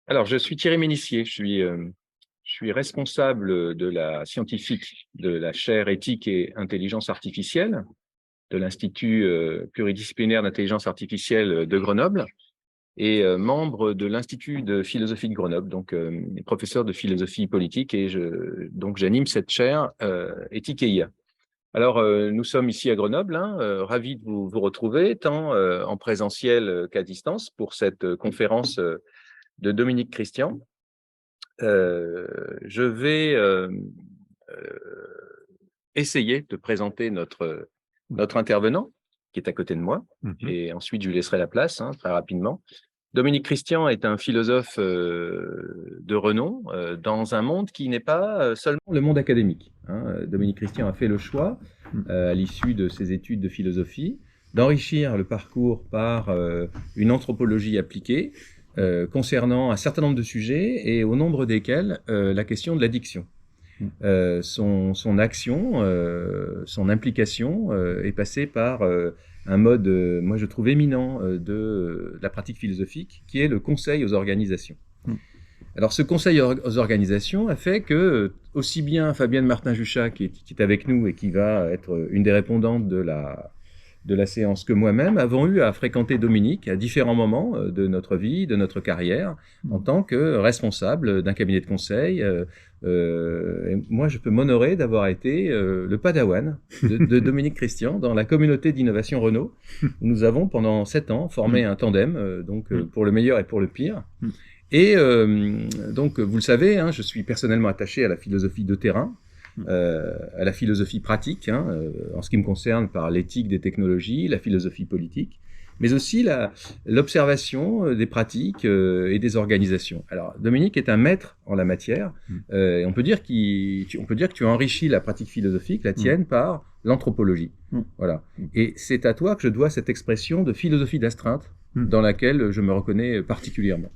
Alors, je suis Thierry Ménissier, je suis responsable de la scientifique de la chaire éthique et intelligence artificielle de l'Institut pluridisciplinaire d'intelligence artificielle de Grenoble et membre de l'Institut de philosophie de Grenoble, donc professeur de philosophie politique et donc j'anime cette chaire éthique et IA. Alors, nous sommes ici à Grenoble, hein, ravis de vous retrouver, tant en présentiel qu'à distance pour cette conférence de Dominique Christian. Je vais essayer de présenter notre intervenant, qui est à côté de moi, Mmh. et ensuite je lui laisserai la place, hein, très rapidement. Dominique Christian est un philosophe de renom dans un monde qui n'est pas seulement le monde académique, hein. Dominique Christian a fait le choix, Mmh. à l'issue de ses études de philosophie, d'enrichir le parcours par une anthropologie appliquée concernant un certain nombre de sujets et au nombre desquels la question de l'addiction. Mmh. Son action, son implication est passée par un mode, moi je trouve éminent de la pratique philosophique, qui est le conseil aux organisations. Mmh. Alors ce conseil aux organisations a fait que aussi bien Fabienne Martin-Juchat, qui est avec nous et qui va être une des répondantes de la séance, que moi-même avons eu à fréquenter Dominique à différents moments de notre vie, de notre carrière, en tant que responsable d'un cabinet de conseil. Et moi, je peux m'honorer d'avoir été le padawan de Dominique Christian dans la communauté d'innovation Renault, où nous avons pendant 7 ans formé un tandem, pour le meilleur et pour le pire. Et donc, vous le savez, hein, je suis personnellement attaché à la philosophie de terrain, à la philosophie pratique, hein, en ce qui me concerne par l'éthique des technologies, la philosophie politique, mais aussi l'observation des pratiques et des organisations. Alors, Dominique est un maître en la matière, et on peut dire que tu as enrichi la pratique philosophique, la tienne, par l'anthropologie. Voilà. Et c'est à toi que je dois cette expression de philosophie d'astreinte, dans laquelle je me reconnais particulièrement.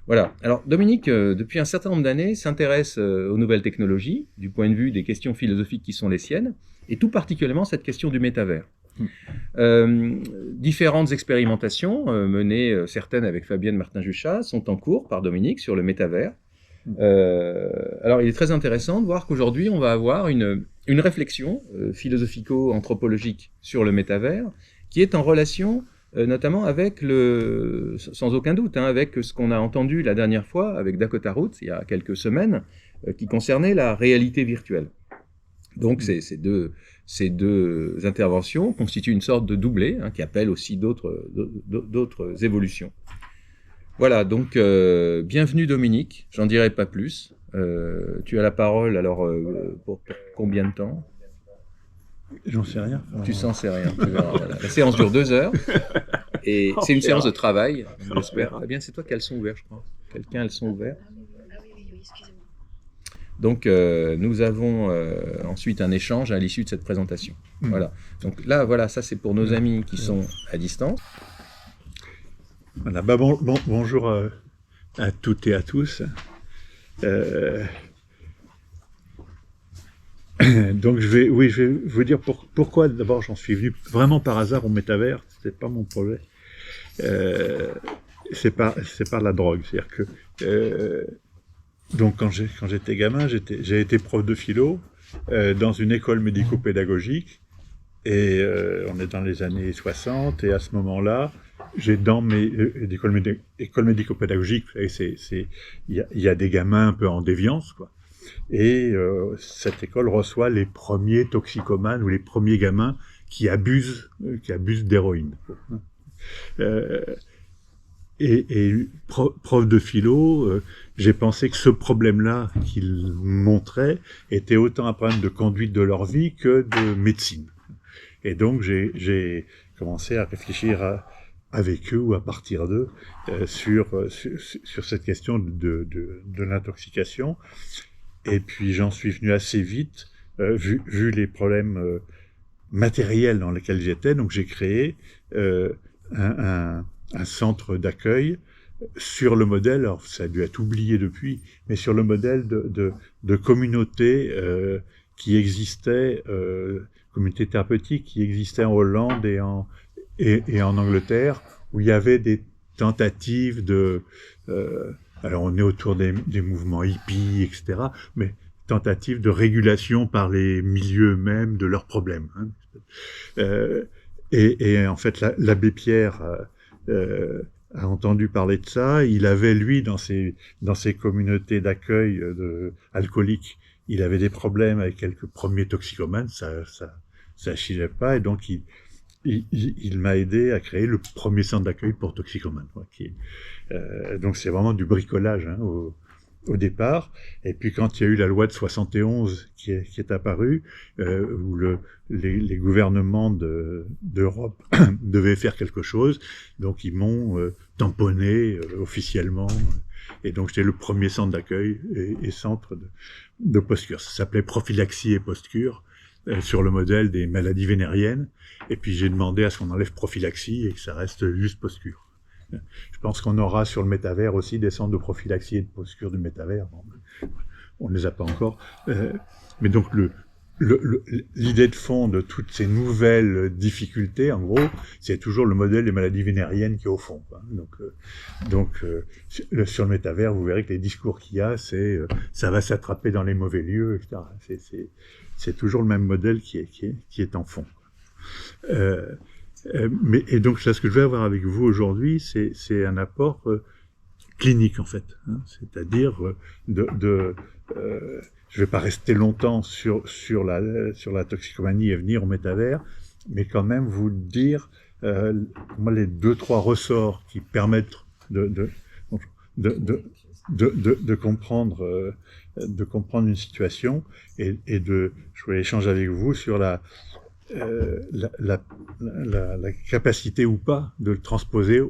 Voilà. Alors, Dominique, depuis un certain nombre d'années, s'intéresse aux nouvelles technologies, du point de vue des questions philosophiques qui sont les siennes, et tout particulièrement cette question du métavers. Différentes expérimentations, menées certaines avec Fabienne Martin-Juchat, sont en cours par Dominique sur le métavers. Alors, il est très intéressant de voir qu'aujourd'hui, on va avoir une réflexion philosophico-anthropologique sur le métavers, qui est en relation notamment avec sans aucun doute, hein, avec ce qu'on a entendu la dernière fois avec Dakota Roots, il y a quelques semaines, qui concernait la réalité virtuelle. Donc ces deux interventions constituent une sorte de doublé, hein, qui appelle aussi d'autres évolutions. Voilà, donc bienvenue Dominique, j'en dirai pas plus. Tu as la parole alors pour combien de temps ? J'en sais rien. Tu s'en sais rien, tu verras. Voilà. La séance dure 2 heures. Et c'est une séance de travail, j'espère. Eh bien, c'est toi qui as le son ouvert, je crois. Quelqu'un a le son ouvert. Oui, excusez-moi. Donc, nous avons ensuite un échange à l'issue de cette présentation. Voilà. Donc là, voilà, ça c'est pour nos amis qui sont à distance. Voilà, bonjour à toutes et à tous. Donc je vais vous dire pourquoi d'abord j'en suis venu vraiment par hasard au métavers. C'était pas mon projet. C'est par la drogue, c'est-à-dire que donc quand j'étais gamin, j'ai été prof de philo dans une école médico-pédagogique et on est dans les années 60 et à ce moment-là, j'ai dans mes écoles médico-pédagogiques, vous savez, il y a des gamins un peu en déviance, quoi. Et cette école reçoit les premiers toxicomanes ou les premiers gamins qui abusent d'héroïne. Et prof de philo, j'ai pensé que ce problème-là qu'il montrait était autant un problème de conduite de leur vie que de médecine. Et donc j'ai commencé à réfléchir avec eux ou à partir d'eux sur cette question de l'intoxication. Et puis j'en suis venu assez vite, vu les problèmes matériels dans lesquels j'étais. Donc j'ai créé un centre d'accueil sur le modèle, alors ça a dû être oublié depuis, mais sur le modèle de communautés qui existaient, communautés thérapeutiques qui existaient en Hollande et en Angleterre, où il y avait des tentatives Alors on est autour des mouvements hippies, etc., mais tentative de régulation par les milieux eux-mêmes de leurs problèmes. Hein. Et en fait, l'abbé Pierre a entendu parler de ça. Il avait, lui, dans ses communautés d'accueil alcooliques, il avait des problèmes avec quelques premiers toxicomanes, ça chillait pas, et donc il m'a aidé à créer le premier centre d'accueil pour toxicomanes. Donc c'est vraiment du bricolage, hein, au départ. Et puis quand il y a eu la loi de 71 qui est apparue, où les gouvernements d'Europe devaient faire quelque chose, donc ils m'ont tamponné officiellement. Et donc j'étais le premier centre d'accueil et centre de post-cure. Ça s'appelait prophylaxie et post-cure, sur le modèle des maladies vénériennes. Et puis j'ai demandé à ce qu'on enlève prophylaxie et que ça reste juste post-cure. Je pense qu'on aura sur le métavers aussi des centres de prophylaxie et de post-cure du métavers. Bon, on ne les a pas encore. Mais donc l'idée de fond de toutes ces nouvelles difficultés, en gros, c'est toujours le modèle des maladies vénériennes qui est au fond. Donc sur le métavers, vous verrez que les discours qu'il y a, c'est ça va s'attraper dans les mauvais lieux, etc. C'est toujours le même modèle qui est en fond. Et donc là, ce que je vais avoir avec vous aujourd'hui, c'est un apport clinique en fait, hein, c'est-à-dire je vais pas rester longtemps sur la toxicomanie et venir au métavers, mais quand même vous dire moi les 2-3 ressorts qui permettent de comprendre une situation et je voulais échanger avec vous sur la capacité ou pas de le transposer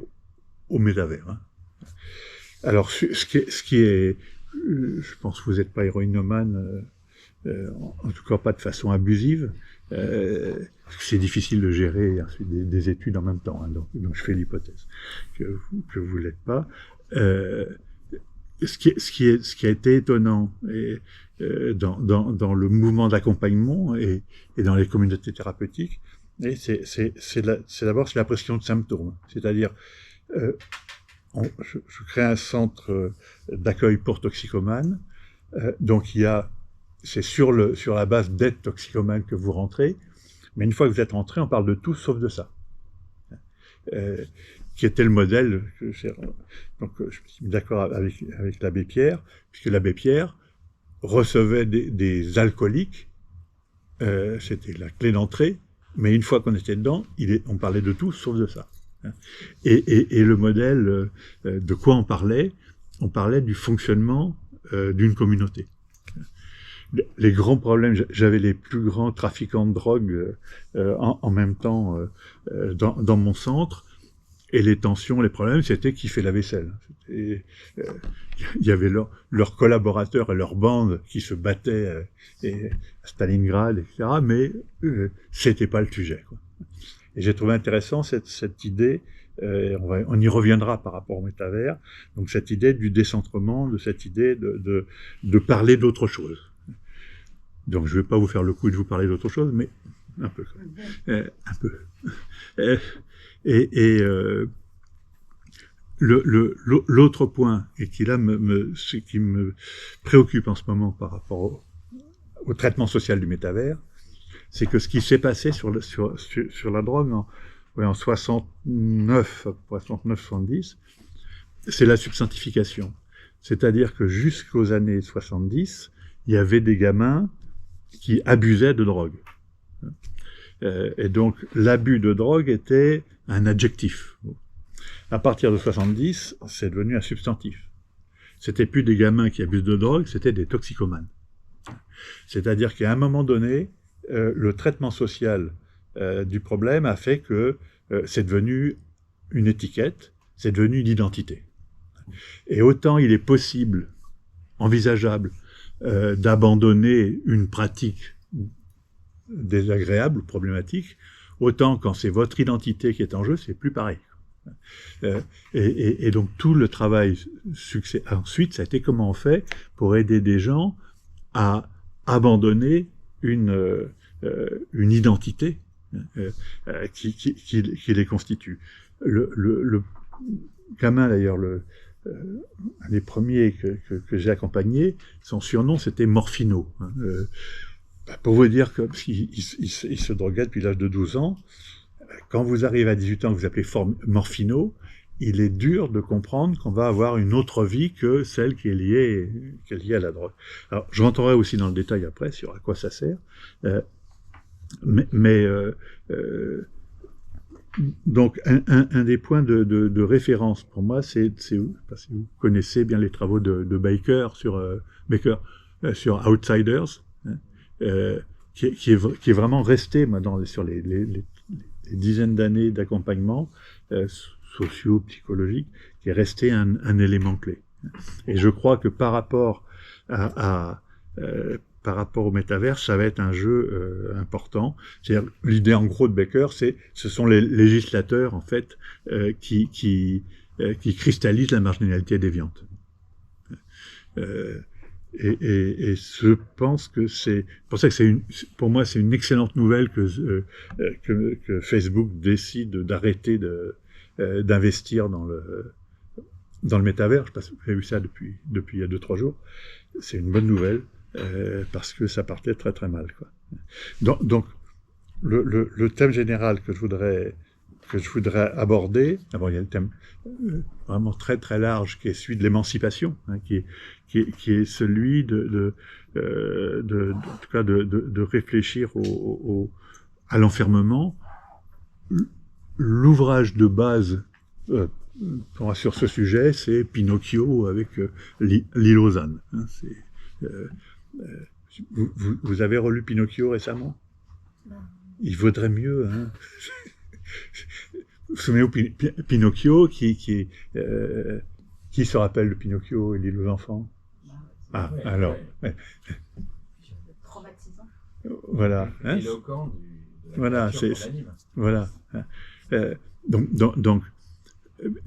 au métavers. Hein. Alors, ce qui est, je pense que vous n'êtes pas héroïnomane, en tout cas pas de façon abusive, parce que c'est difficile de gérer ensuite des études en même temps. Hein, donc je fais l'hypothèse que vous l'êtes pas. Ce qui a été étonnant dans le mouvement d'accompagnement et dans les communautés thérapeutiques, c'est d'abord la pression de symptômes. C'est-à-dire, je crée un centre d'accueil pour toxicomanes, donc c'est sur la base d'être toxicomane que vous rentrez, mais une fois que vous êtes rentré, on parle de tout sauf de ça. Qui était le modèle. Donc, je me suis mis d'accord avec l'abbé Pierre, puisque l'abbé Pierre recevait des alcooliques, c'était la clé d'entrée, mais une fois qu'on était dedans, on parlait de tout sauf de ça. Et le modèle, de quoi on parlait? On parlait du fonctionnement d'une communauté. Les grands problèmes, j'avais les plus grands trafiquants de drogue en même temps dans mon centre. Et les tensions, les problèmes, c'était qui fait la vaisselle. Il y avait leurs collaborateurs et leurs bandes qui se battaient à Stalingrad, etc. Mais c'était pas le sujet, quoi. Et j'ai trouvé intéressant cette idée, on y reviendra par rapport au métavers, donc cette idée du décentrement, de cette idée de parler d'autre chose. Donc je vais pas vous faire le coup de vous parler d'autre chose, mais un peu quand même. Un peu. L'autre point, et qui là ce qui me préoccupe en ce moment par rapport au traitement social du métavers, c'est que ce qui s'est passé sur la drogue en 69, 70, c'est la substantification. C'est-à-dire que jusqu'aux années 70, il y avait des gamins qui abusaient de drogue. Et donc, l'abus de drogue était un adjectif. À partir de 70, c'est devenu un substantif. C'était plus des gamins qui abusent de drogue, c'était des toxicomanes. C'est-à-dire qu'à un moment donné, le traitement social du problème a fait que c'est devenu une étiquette, c'est devenu une identité. Et autant il est possible, envisageable, d'abandonner une pratique désagréable ou problématique, autant quand c'est votre identité qui est en jeu, c'est plus pareil. Et donc tout le travail ensuite, ça a été comment on fait pour aider des gens à abandonner une identité qui les constitue. Le gamin d'ailleurs, un des premiers que j'ai accompagné, son surnom c'était Morphino. Hein. Pour vous dire que, parce qu'il se droguait depuis l'âge de 12 ans, quand vous arrivez à 18 ans que vous appelez Morphino, il est dur de comprendre qu'on va avoir une autre vie que celle qui est liée à la drogue. Alors, je rentrerai aussi dans le détail après sur à quoi ça sert. Donc, un des points de référence pour moi, c'est parce que vous connaissez bien les travaux de Baker sur Outsiders, hein, qui est vraiment resté sur les dizaines d'années d'accompagnement socio-psychologique, qui est resté un élément clé. Et je crois que par rapport au métavers, ça va être un jeu important. C'est-à-dire, l'idée en gros de Baker, ce sont les législateurs en fait qui cristallisent la marginalité déviante. Et je pense que c'est pour ça que pour moi c'est une excellente nouvelle que Facebook décide d'arrêter d'investir dans le métavers. Je pense que vous avez vu ça depuis il y a 2-3 jours. C'est une bonne nouvelle parce que ça partait très très mal, quoi. Donc le thème général que je voudrais aborder, d'abord il y a le thème vraiment très très large qui est celui de l'émancipation, hein, qui est celui de réfléchir à l'enfermement. L'ouvrage de base sur ce sujet, c'est Pinocchio avec Lille Ozanne. Hein, vous avez relu Pinocchio récemment? Non. Il vaudrait mieux. Hein. Vous vous souvenez Pinocchio qui se rappelle de Pinocchio et l'île aux enfants? Ah, ouais, alors. Ouais. Traumatisant. Voilà. Hein, éloquent voilà, voilà. Donc,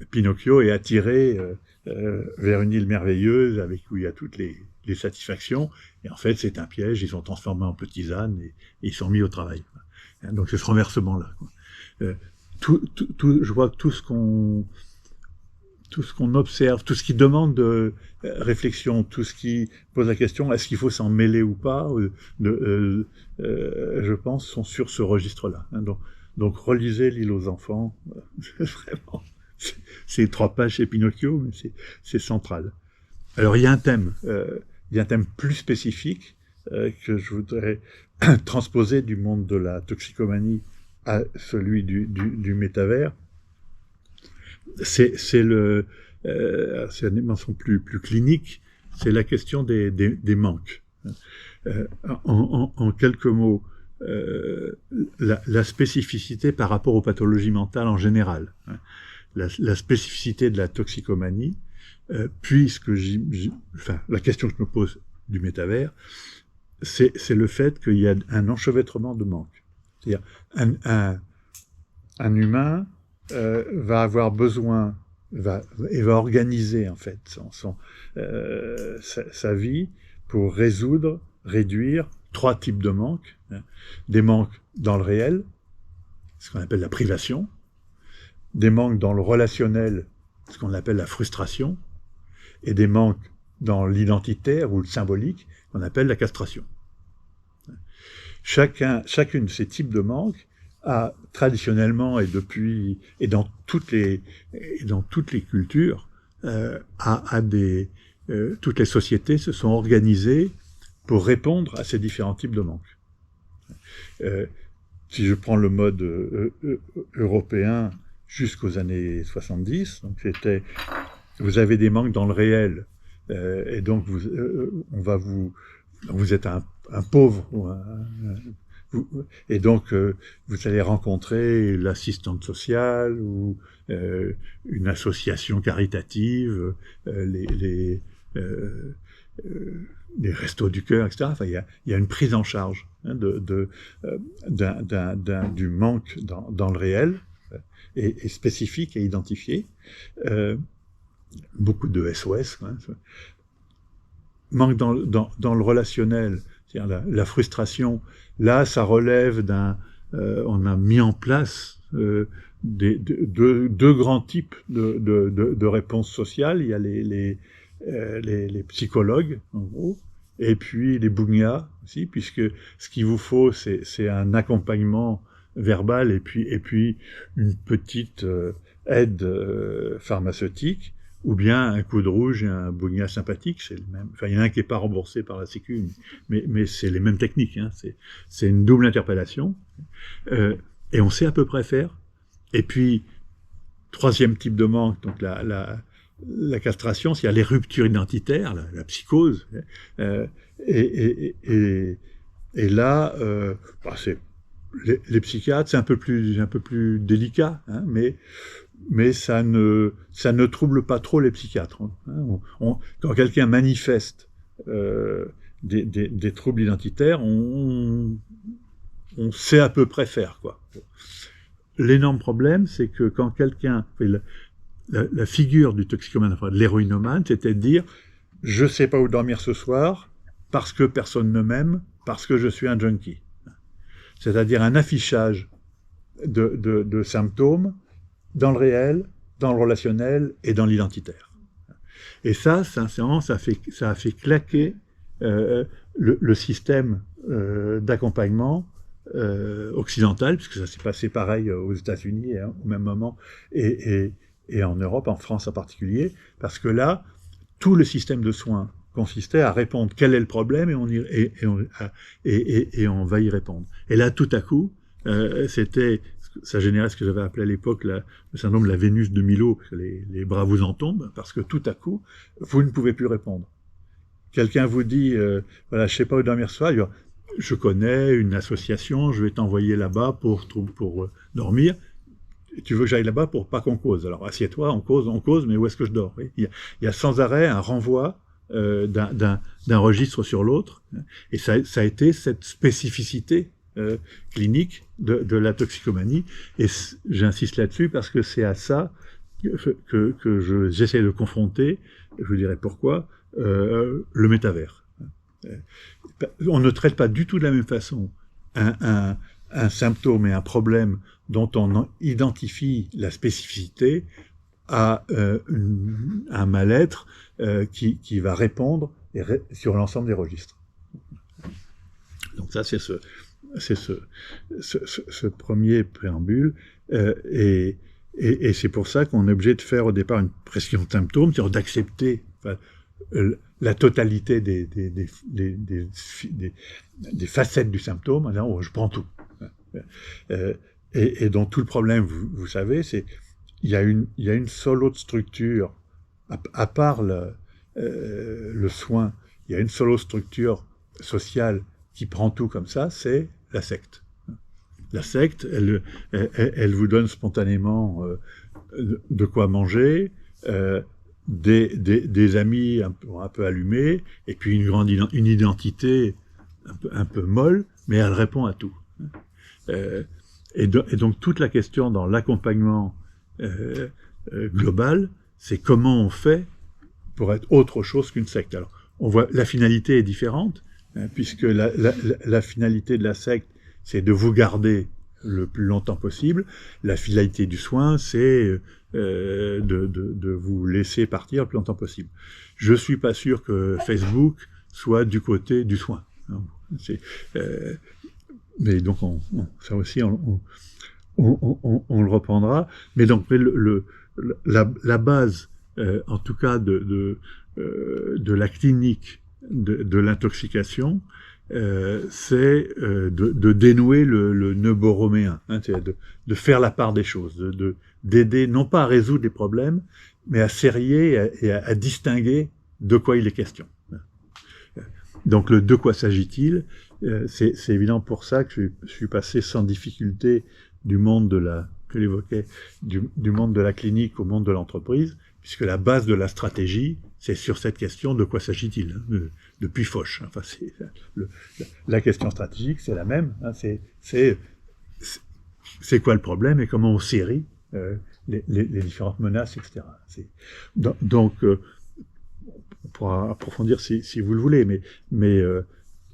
Pinocchio est attiré vers une île merveilleuse où il y a toutes les satisfactions. Et en fait, c'est un piège. Ils sont transformés en petits ânes et ils sont mis au travail. Donc, c'est ce renversement-là. Je vois que tout ce qu'on observe, tout ce qui demande de réflexion, tout ce qui pose la question, est-ce qu'il faut s'en mêler ou pas, je pense, sont sur ce registre-là. Hein. Donc, relisez l'île aux enfants. Vraiment, c'est 3 pages chez Pinocchio, mais c'est central. Alors, il y a un thème plus spécifique que je voudrais transposer du monde de la toxicomanie à celui du métavers. C'est une dimension plus clinique, c'est la question des manques. En quelques mots, la spécificité par rapport aux pathologies mentales en général, hein, la spécificité de la toxicomanie, puisque la question que je me pose du métavers, c'est le fait qu'il y a un enchevêtrement de manques. C'est-à-dire un humain va avoir besoin va organiser en fait sa vie pour réduire 3 types de manques, hein. Des manques dans le réel, ce qu'on appelle la privation, des manques dans le relationnel, ce qu'on appelle la frustration, et des manques dans l'identitaire ou le symbolique, qu'on appelle la castration. Chacune de ces types de manques a traditionnellement et dans toutes les cultures toutes les sociétés se sont organisées pour répondre à ces différents types de manques. Si je prends le mode européen jusqu'aux années 70, donc vous avez des manques dans le réel, et donc vous êtes un pauvre, et donc vous allez rencontrer l'assistante sociale ou une association caritative, les restos du cœur, etc. Enfin, il y a une prise en charge, hein, du manque dans le réel, et spécifique et identifié. Beaucoup de SOS. Hein. Manque dans le relationnel, c'est-à-dire la frustration. Là, ça relève on a mis en place deux grands types de réponses sociales. Il y a les psychologues, en gros, et puis les bougnas aussi, puisque ce qu'il vous faut, c'est un accompagnement verbal et puis une petite aide pharmaceutique, ou bien un coup de rouge et un bougna sympathique, c'est le même. Enfin, il y en a un qui n'est pas remboursé par la Sécu, mais c'est les mêmes techniques. Hein. C'est une double interpellation, et on sait à peu près faire. Et puis, troisième type de manque, donc la castration, c'est-à-dire les ruptures identitaires, la psychose. Et là, c'est les psychiatres, c'est un peu plus délicat, hein, mais ça ne trouble pas trop les psychiatres. Hein. Quand quelqu'un manifeste des troubles identitaires, on sait à peu près faire, quoi. L'énorme problème, c'est que quand quelqu'un... La figure du toxicomane, enfin de l'héroïnomane, c'était de dire « je ne sais pas où dormir ce soir parce que personne ne m'aime, parce que je suis un junkie ». C'est-à-dire un affichage de symptômes dans le réel, dans le relationnel et dans l'identitaire. Et ça, sincèrement, ça a fait claquer le système d'accompagnement occidental, puisque ça s'est passé pareil aux États-Unis hein, au même moment, et en Europe, en France en particulier, parce que là, tout le système de soins consistait à répondre quel est le problème et on va y répondre. Et là, tout à coup, ça générait ce que j'avais appelé à l'époque le syndrome de la Vénus de Milo, les bras vous en tombent, parce que tout à coup, vous ne pouvez plus répondre. Quelqu'un vous dit, voilà, je sais pas où dormir ce soir, je connais une association, je vais t'envoyer là-bas pour dormir. Tu veux que j'aille là-bas pour pas qu'on cause. Alors assieds-toi, on cause, mais où est-ce que je dors? Il y a sans arrêt un renvoi d'un registre sur l'autre, et ça a été cette spécificité clinique de la toxicomanie, et j'insiste là-dessus parce que c'est à ça que j'essaie de confronter, je vous dirai pourquoi, le métavers. On ne traite pas du tout de la même façon un symptôme et un problème dont on identifie la spécificité à un mal-être qui va répondre sur l'ensemble des registres. Donc ça, c'est ce premier préambule, et c'est pour ça qu'on est obligé de faire au départ une prescription de symptômes, c'est-à-dire d'accepter la totalité des facettes du symptôme, en disant, oh, je prends tout. Et donc tout le problème, vous savez, c'est il y a une seule autre structure, à part le soin, il y a une seule autre structure sociale qui prend tout comme ça, c'est la secte. La secte, elle vous donne spontanément de quoi manger, des amis un peu allumés, et puis une identité un peu molle, mais elle répond à tout. Et donc toute la question dans l'accompagnement global, c'est comment on fait pour être autre chose qu'une secte. Alors, on voit la finalité est différente, hein, puisque la finalité de la secte, c'est de vous garder le plus longtemps possible. La finalité du soin, c'est de vous laisser partir le plus longtemps possible. Je suis pas sûr que Facebook soit du côté du soin. Mais donc, ça aussi, on le reprendra. Mais donc, la base, en tout cas, de la clinique de l'intoxication, c'est de dénouer le nœud borroméen, hein, c'est de faire la part des choses, d'aider non pas à résoudre les problèmes, mais à serrer et à distinguer de quoi il est question. Donc le de quoi s'agit-il, c'est évident pour ça que je suis passé sans difficulté du monde du monde de la clinique au monde de l'entreprise, puisque la base de la stratégie, c'est sur cette question de quoi s'agit-il, hein, depuis Foch. Enfin, la question stratégique, c'est la même. Hein, c'est quoi le problème et comment on série les différentes menaces, etc. Donc, on pourra approfondir si vous le voulez, mais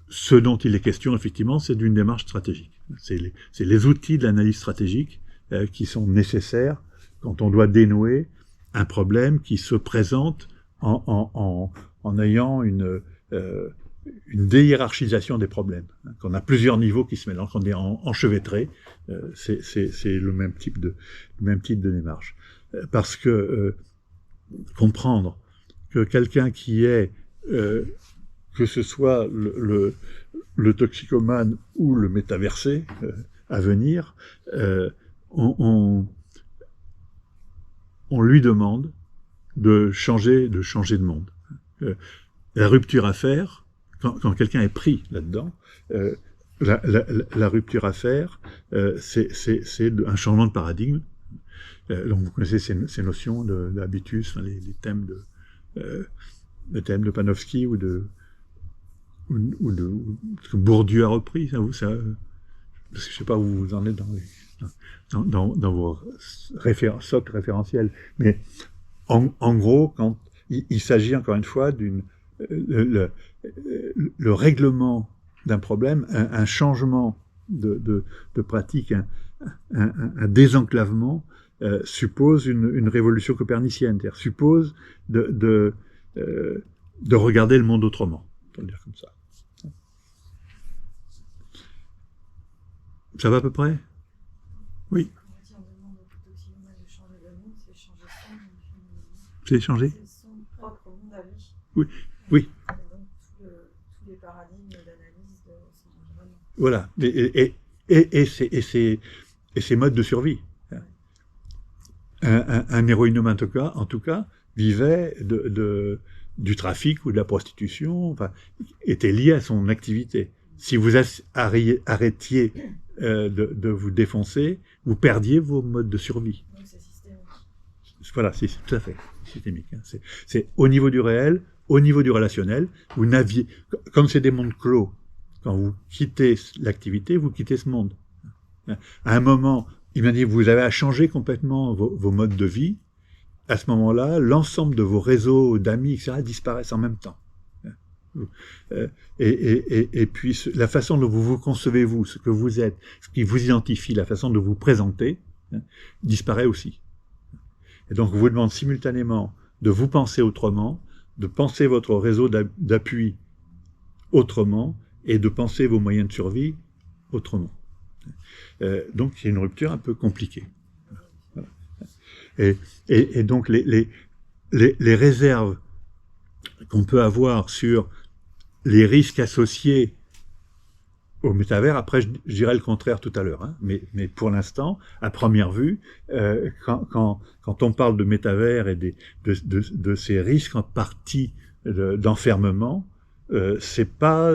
ce dont il est question, effectivement, c'est d'une démarche stratégique. C'est les outils de l'analyse stratégique qui sont nécessaires quand on doit dénouer un problème qui se présente en ayant une déhiérarchisation des problèmes, qu'on a plusieurs niveaux qui se mélangent, qu'on est enchevêtrés, c'est le même type de démarche. Parce que comprendre que quelqu'un qui est, que ce soit le toxicomane ou le métaversé à venir, on lui demande de changer de monde. La rupture à faire, quand quelqu'un est pris là-dedans, la rupture à faire, c'est un changement de paradigme. Donc vous connaissez ces notions d'habitus, les thèmes de Panofsky ou ce que Bourdieu a repris, ça, parce que je ne sais pas où vous en êtes dans vos socles référentiels, mais en gros, quand il s'agit encore une fois le règlement d'un problème, un changement de pratique, un désenclavement suppose une révolution copernicienne, c'est-à-dire suppose de regarder le monde autrement, on peut le dire comme ça. Ça va à peu près? Oui. C'est changer? C'est son propre monde à lui. Oui. Oui. Donc tous les paradigmes d'analyse de son environnement. Voilà. Et ces modes de survie. Un héroïnomane, en tout cas, vivait du trafic ou de la prostitution, enfin, était lié à son activité. Si vous arrêtiez de vous défoncer, vous perdiez vos modes de survie. Donc c'est systémique. Voilà, c'est tout à fait systémique. Hein. C'est au niveau du réel, au niveau du relationnel. Vous n'aviez, comme c'est des mondes clos, quand vous quittez l'activité, vous quittez ce monde. À un moment, il m'a dit, vous avez à changer complètement vos modes de vie. À ce moment-là, l'ensemble de vos réseaux d'amis, etc., disparaissent en même temps. Et puis, la façon dont vous concevez, vous, ce que vous êtes, ce qui vous identifie, la façon de vous présenter, disparaît aussi. Et donc, on vous demande simultanément de vous penser autrement, de penser votre réseau d'appui autrement, et de penser vos moyens de survie autrement. Donc, c'est une rupture un peu compliquée. Voilà. Et donc, les réserves qu'on peut avoir sur les risques associés au métavers, après je dirais le contraire tout à l'heure, hein, mais pour l'instant, à première vue, quand on parle de métavers et de ces risques en partie d'enfermement, c'est pas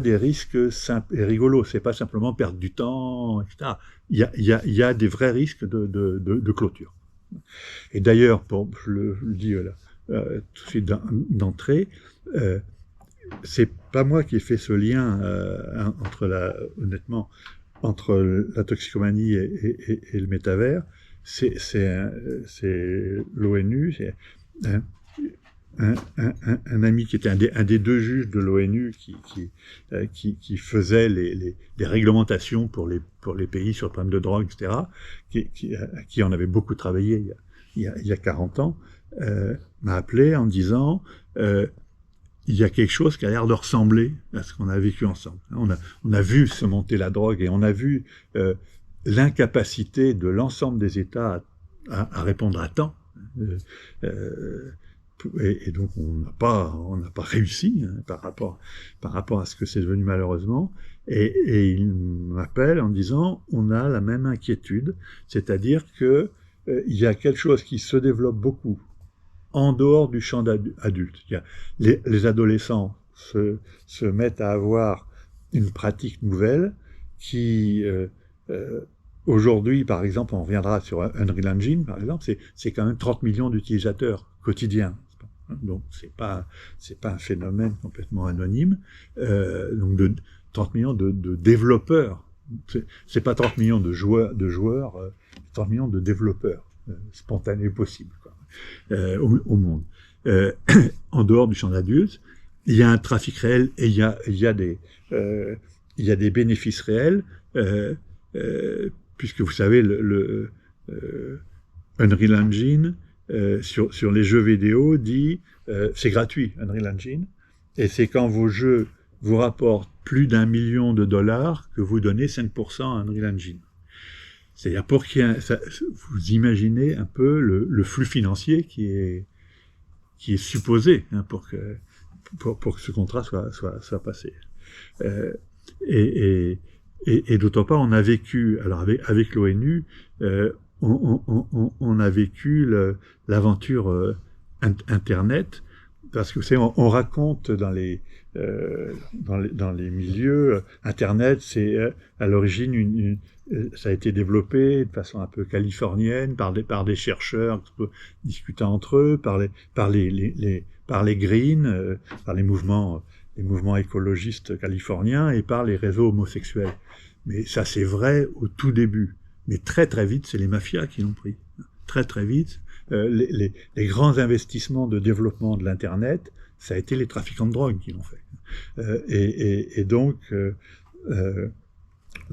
des risques simples et rigolos, c'est pas simplement perdre du temps, etc. Il y a des vrais risques de clôture. Et d'ailleurs, je le dis tout de suite d'entrée, c'est pas moi qui ai fait ce lien honnêtement entre la toxicomanie et le métavers, c'est l'ONU, c'est un ami qui était un des deux juges de l'ONU qui faisait les réglementations pour les pays sur le problème de drogue, etc., qui en avait beaucoup travaillé il y a 40 ans, m'a appelé en disant il y a quelque chose qui a l'air de ressembler à ce qu'on a vécu ensemble. On a vu se monter la drogue et on a vu l'incapacité de l'ensemble des États à répondre à temps. Et donc on n'a pas réussi, hein, par rapport à ce que c'est devenu malheureusement. Et il m'appelle en disant on a la même inquiétude, c'est-à-dire que il y a quelque chose qui se développe beaucoup en dehors du champ adulte. Les adolescents se mettent à avoir une pratique nouvelle qui, aujourd'hui, par exemple, on reviendra sur Unreal Engine, par exemple, c'est quand même 30 millions d'utilisateurs quotidiens. Donc, c'est pas un phénomène complètement anonyme. Donc, 30 millions de développeurs. C'est pas 30 millions de joueurs, 30 millions de développeurs spontanés possibles, quoi. Au monde. En dehors du champ adulte, il y a un trafic réel et il y a des bénéfices réels puisque vous savez, Unreal Engine, sur les jeux vidéo, dit c'est gratuit, Unreal Engine, et c'est quand vos jeux vous rapportent plus d'1 million de dollars que vous donnez 5% à Unreal Engine. C'est-à-dire, pour qu'il y ait vous imaginez un peu le flux financier qui est supposé pour que ce contrat soit passé. Et d'autre part, on a vécu, alors avec l'ONU, on a vécu l'aventure Internet, parce que vous savez, on raconte dans les milieux, Internet, c'est à l'origine ça a été développé de façon un peu californienne par des chercheurs discutant entre eux, par les Greens, par les mouvements écologistes californiens et par les réseaux homosexuels. Mais ça, c'est vrai au tout début. Mais très très vite, c'est les mafias qui l'ont pris. Très très vite, les grands investissements de développement de l'Internet, ça a été les trafiquants de drogue qui l'ont fait. Et donc, on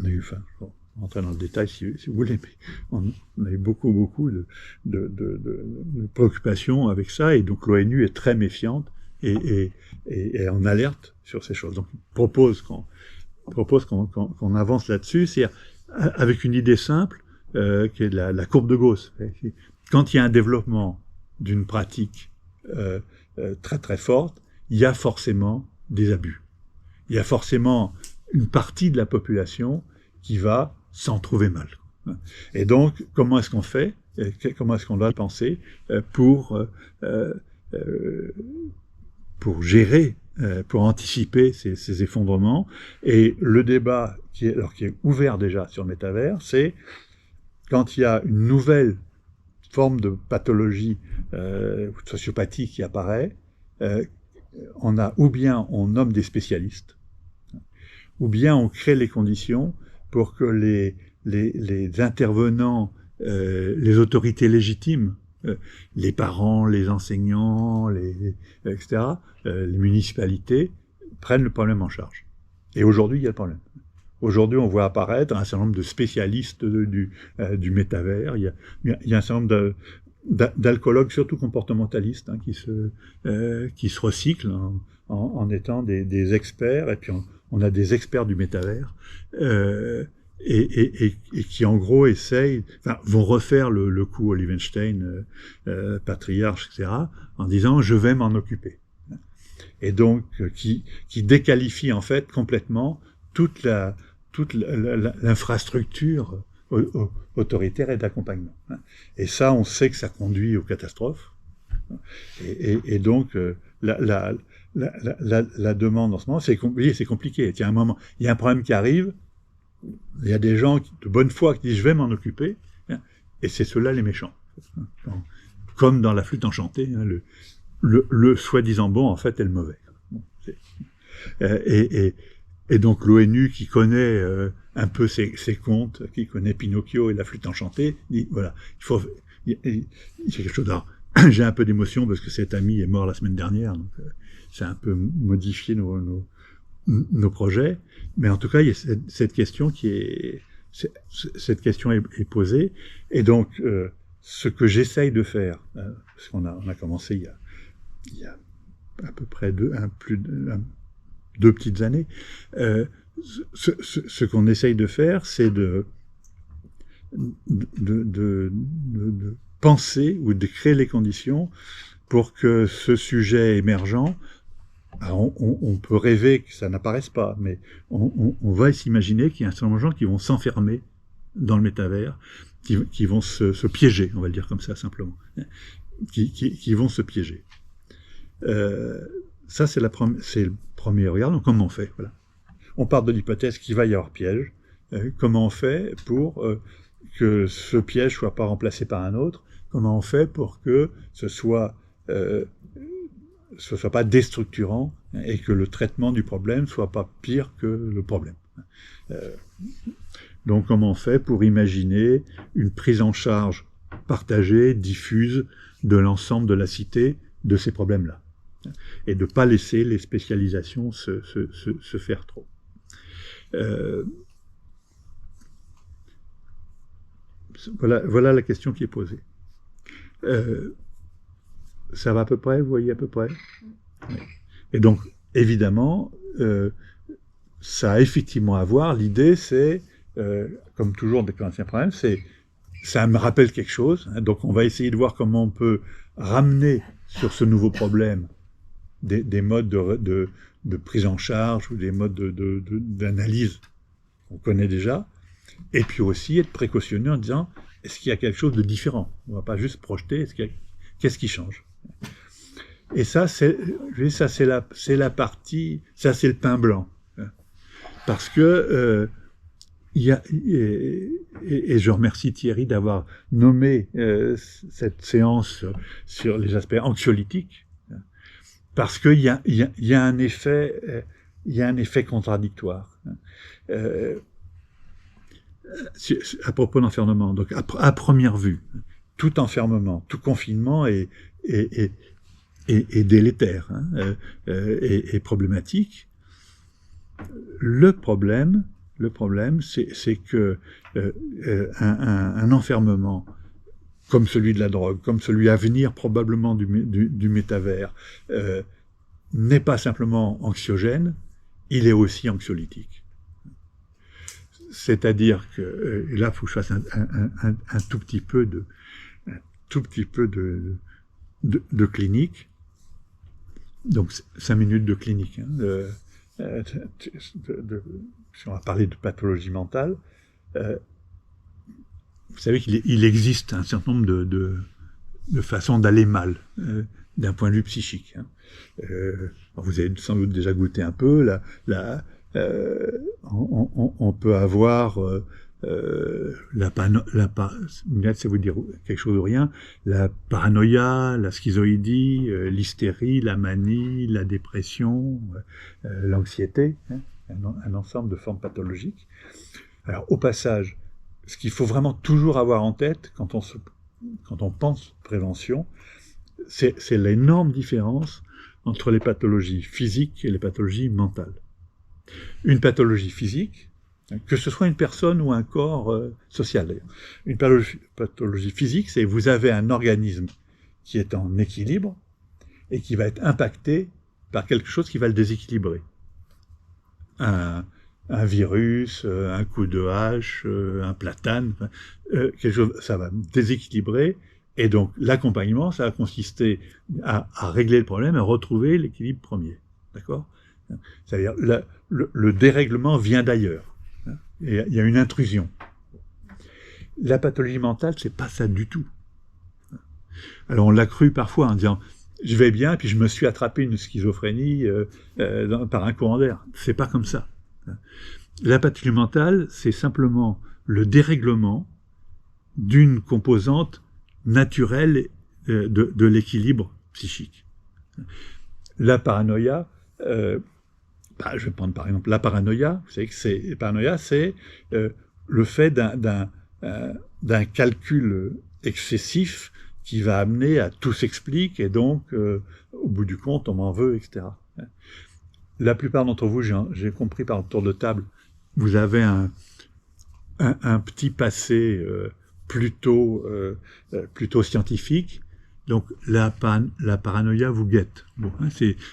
a eu, enfin, bon, rentrer dans le détail si vous voulez, mais on a eu beaucoup de préoccupations avec ça, et donc l'ONU est très méfiante et en alerte sur ces choses. Donc, propose qu'on avance là-dessus, c'est avec une idée simple, qui est la courbe de Gauss. Quand il y a un développement d'une pratique très très forte, il y a forcément des abus. Il y a forcément une partie de la population qui va s'en trouver mal. Et donc, comment est-ce qu'on fait? Comment est-ce qu'on doit penser pour gérer, pour anticiper ces effondrements? Et le débat qui est ouvert déjà sur le métavers, c'est quand il y a une nouvelle forme de pathologie sociopathie qui apparaît, ou bien on nomme des spécialistes, ou bien on crée les conditions pour que les intervenants, les autorités légitimes, les parents, les enseignants, etc., les municipalités, prennent le problème en charge. Et aujourd'hui, il y a le problème. Aujourd'hui, on voit apparaître un certain nombre de spécialistes du métavers. Il y a un certain nombre d'alcoologues, surtout comportementalistes, qui se recyclent en étant des experts. Et puis on a des experts du métavers et qui en gros vont refaire le coup Olivenstein, patriarche, etc., en disant je vais m'en occuper. Et donc qui déqualifie en fait complètement toute l'infrastructure autoritaire et d'accompagnement. Et ça, on sait que ça conduit aux catastrophes. Et donc la demande en ce moment, c'est compliqué. Tiens, un moment, il y a un problème qui arrive, il y a des gens de bonne foi qui disent je vais m'en occuper, et c'est ceux-là les méchants. Comme dans la flûte enchantée, le soi-disant bon en fait est le mauvais. Et donc l'ONU, qui connaît un peu ses contes, qui connaît Pinocchio et la flûte enchantée, dit voilà, il y a quelque chose d'art. J'ai un peu d'émotion parce que cet ami est mort la semaine dernière, donc ça a un peu modifié nos projets. Mais en tout cas, il y a cette question cette question est posée. Et donc, ce que j'essaye de faire, parce qu'on a commencé il y a à peu près deux petites années, ce qu'on essaye de faire, c'est de penser ou de créer les conditions pour que ce sujet émergent, on peut rêver que ça n'apparaisse pas, mais on va s'imaginer qu'il y a un certain nombre de gens qui vont s'enfermer dans le métavers, qui vont se piéger, on va le dire comme ça simplement, qui vont se piéger. Ça, c'est le premier regard. Donc, comment on fait? Voilà. On part de l'hypothèse qu'il va y avoir piège. Comment on fait pour que ce piège soit pas remplacé par un autre? Comment on fait pour que ce soit pas déstructurant et que le traitement du problème soit pas pire que le problème? Donc, comment on fait pour imaginer une prise en charge partagée, diffuse de l'ensemble de la cité de ces problèmes-là? Et de ne pas laisser les spécialisations se faire trop. Voilà la question qui est posée. Ça va à peu près, vous voyez à peu près. Oui. Et donc, évidemment, ça a effectivement à voir. L'idée, c'est, comme toujours dès qu'on a un problème, ça me rappelle quelque chose. Hein, donc, on va essayer de voir comment on peut ramener sur ce nouveau problème des modes de prise en charge ou des modes d'analyse qu'on connaît déjà. Et puis aussi être précautionneux en disant, est-ce qu'il y a quelque chose de différent? On ne va pas juste projeter, qu'est-ce qui change? Et ça, c'est la partie, ça c'est le pain blanc. Parce que, et je remercie Thierry d'avoir nommé cette séance sur les aspects anxiolytiques, parce qu'il y a un effet contradictoire. À propos d'enfermement, donc à première vue, tout enfermement, tout confinement est délétère, hein, et problématique. Le problème, c'est que un enfermement comme celui de la drogue, comme celui à venir probablement du métavers, n'est pas simplement anxiogène, il est aussi anxiolytique. C'est-à-dire que, et là, il faut que je fasse un tout petit peu de clinique. Donc, 5 minutes de clinique. Hein, si on va parler de pathologie mentale, vous savez qu'il existe un certain nombre de façons d'aller mal, d'un point de vue psychique. Hein. Vous avez sans doute déjà goûté un peu. On peut avoir ça veut dire quelque chose ou rien, la paranoïa, la schizoïdie, l'hystérie, la manie, la dépression, l'anxiété, hein, un ensemble de formes pathologiques. Alors au passage, ce qu'il faut vraiment toujours avoir en tête quand on pense prévention, c'est l'énorme différence entre les pathologies physiques et les pathologies mentales. Une pathologie physique, que ce soit une personne ou un corps social d'ailleurs. Une pathologie physique, c'est vous avez un organisme qui est en équilibre et qui va être impacté par quelque chose qui va le déséquilibrer. Un virus, un coup de hache, un platane, quelque chose, ça va déséquilibrer. Et donc l'accompagnement, ça va consister à régler le problème, à retrouver l'équilibre premier. D'accord ? C'est-à-dire le dérèglement vient d'ailleurs. Et il y a une intrusion. La pathologie mentale, c'est pas ça du tout. Alors on l'a cru parfois en disant je vais bien, puis je me suis attrapé une schizophrénie par un courant d'air. C'est pas comme ça. La pathologie mentale, c'est simplement le dérèglement d'une composante naturelle de l'équilibre psychique. La paranoïa, je vais prendre par exemple la paranoïa. Vous savez que la paranoïa, c'est le fait d'un calcul excessif qui va amener à tout s'explique et donc au bout du compte on m'en veut, etc. La plupart d'entre vous, j'ai compris par le tour de table, vous avez un petit passé plutôt scientifique. Donc la paranoïa vous guette. Bon, hein,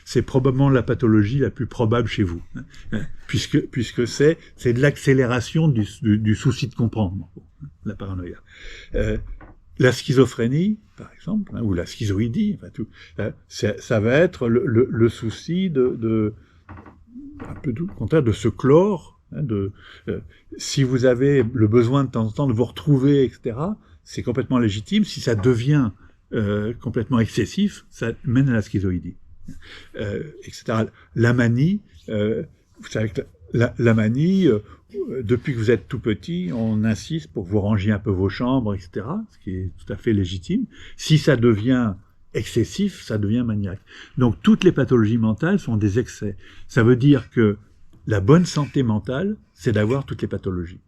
c'est probablement la pathologie la plus probable chez vous, hein, puisque c'est de l'accélération du souci de comprendre, la paranoïa. La schizophrénie, par exemple, hein, ou la schizoïdie, enfin tout, ça va être le souci un peu tout le contraire, de se clore. Hein, si vous avez le besoin de temps en temps de vous retrouver, etc., c'est complètement légitime. Si ça devient complètement excessif, ça mène à la schizoïdie, etc. La manie, vous savez que la manie, depuis que vous êtes tout petit, on insiste pour que vous rangiez un peu vos chambres, etc., ce qui est tout à fait légitime. Si ça devient excessif, ça devient maniaque. Donc toutes les pathologies mentales sont des excès. Ça veut dire que la bonne santé mentale, c'est d'avoir toutes les pathologies.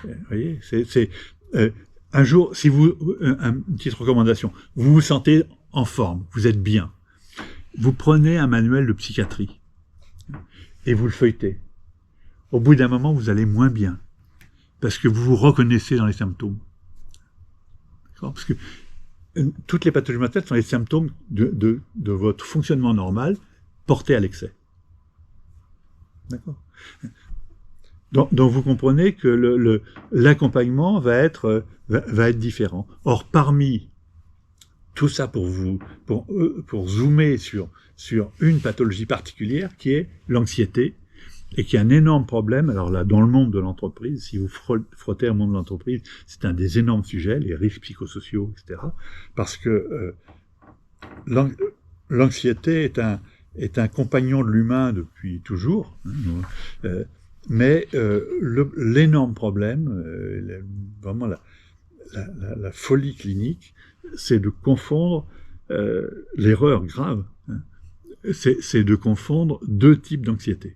Vous voyez, un jour, si une petite recommandation, vous vous sentez en forme, vous êtes bien, vous prenez un manuel de psychiatrie et vous le feuilletez. Au bout d'un moment, vous allez moins bien. parce que vous vous reconnaissez dans les symptômes. D'accord ? Parce que toutes les pathologies mentales sont les symptômes de votre fonctionnement normal porté à l'excès. D'accord ? Donc vous comprenez que l'accompagnement va être différent. Or, parmi tout ça pour zoomer sur une pathologie particulière qui est l'anxiété, et qui est un énorme problème. Alors là, dans le monde de l'entreprise, si vous frottez au monde de l'entreprise, c'est un des énormes sujets, les risques psychosociaux, etc. Parce que l'anxiété est un compagnon de l'humain depuis toujours, hein, mais l'énorme problème, vraiment la folie clinique, c'est de confondre l'erreur grave, hein, c'est de confondre deux types d'anxiété.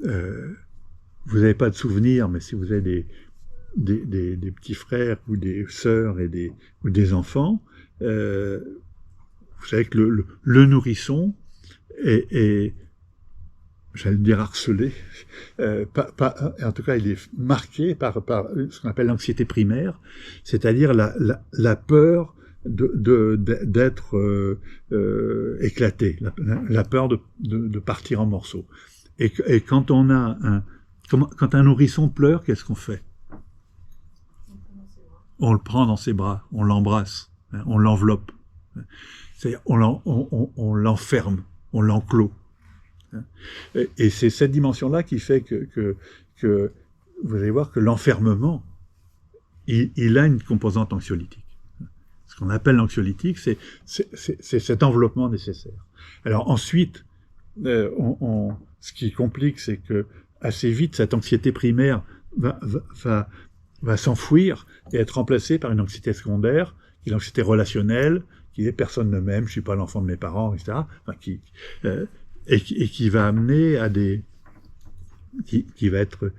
Vous n'avez pas de souvenirs, mais si vous avez des petits frères ou des sœurs ou des enfants, vous savez que le nourrisson est j'allais dire harcelé, en tout cas il est marqué par ce qu'on appelle l'anxiété primaire, c'est-à-dire la peur d'être éclaté, la peur de partir en morceaux. Et quand quand un nourrisson pleure, qu'est-ce qu'on fait ? On le prend dans ses bras, on l'embrasse, hein, on l'enveloppe. C'est-à-dire on l'enferme, on l'enclôt. Et c'est cette dimension-là qui fait que vous allez voir que l'enfermement, il a une composante anxiolytique. Ce qu'on appelle l'anxiolytique, c'est cet enveloppement nécessaire. Alors ensuite, ce qui complique, c'est que assez vite, cette anxiété primaire va s'enfouir et être remplacée par une anxiété secondaire, qui est l'anxiété relationnelle, qui est personne ne m'aime, je suis pas l'enfant de mes parents, etc. Enfin, qui va amener à qui va être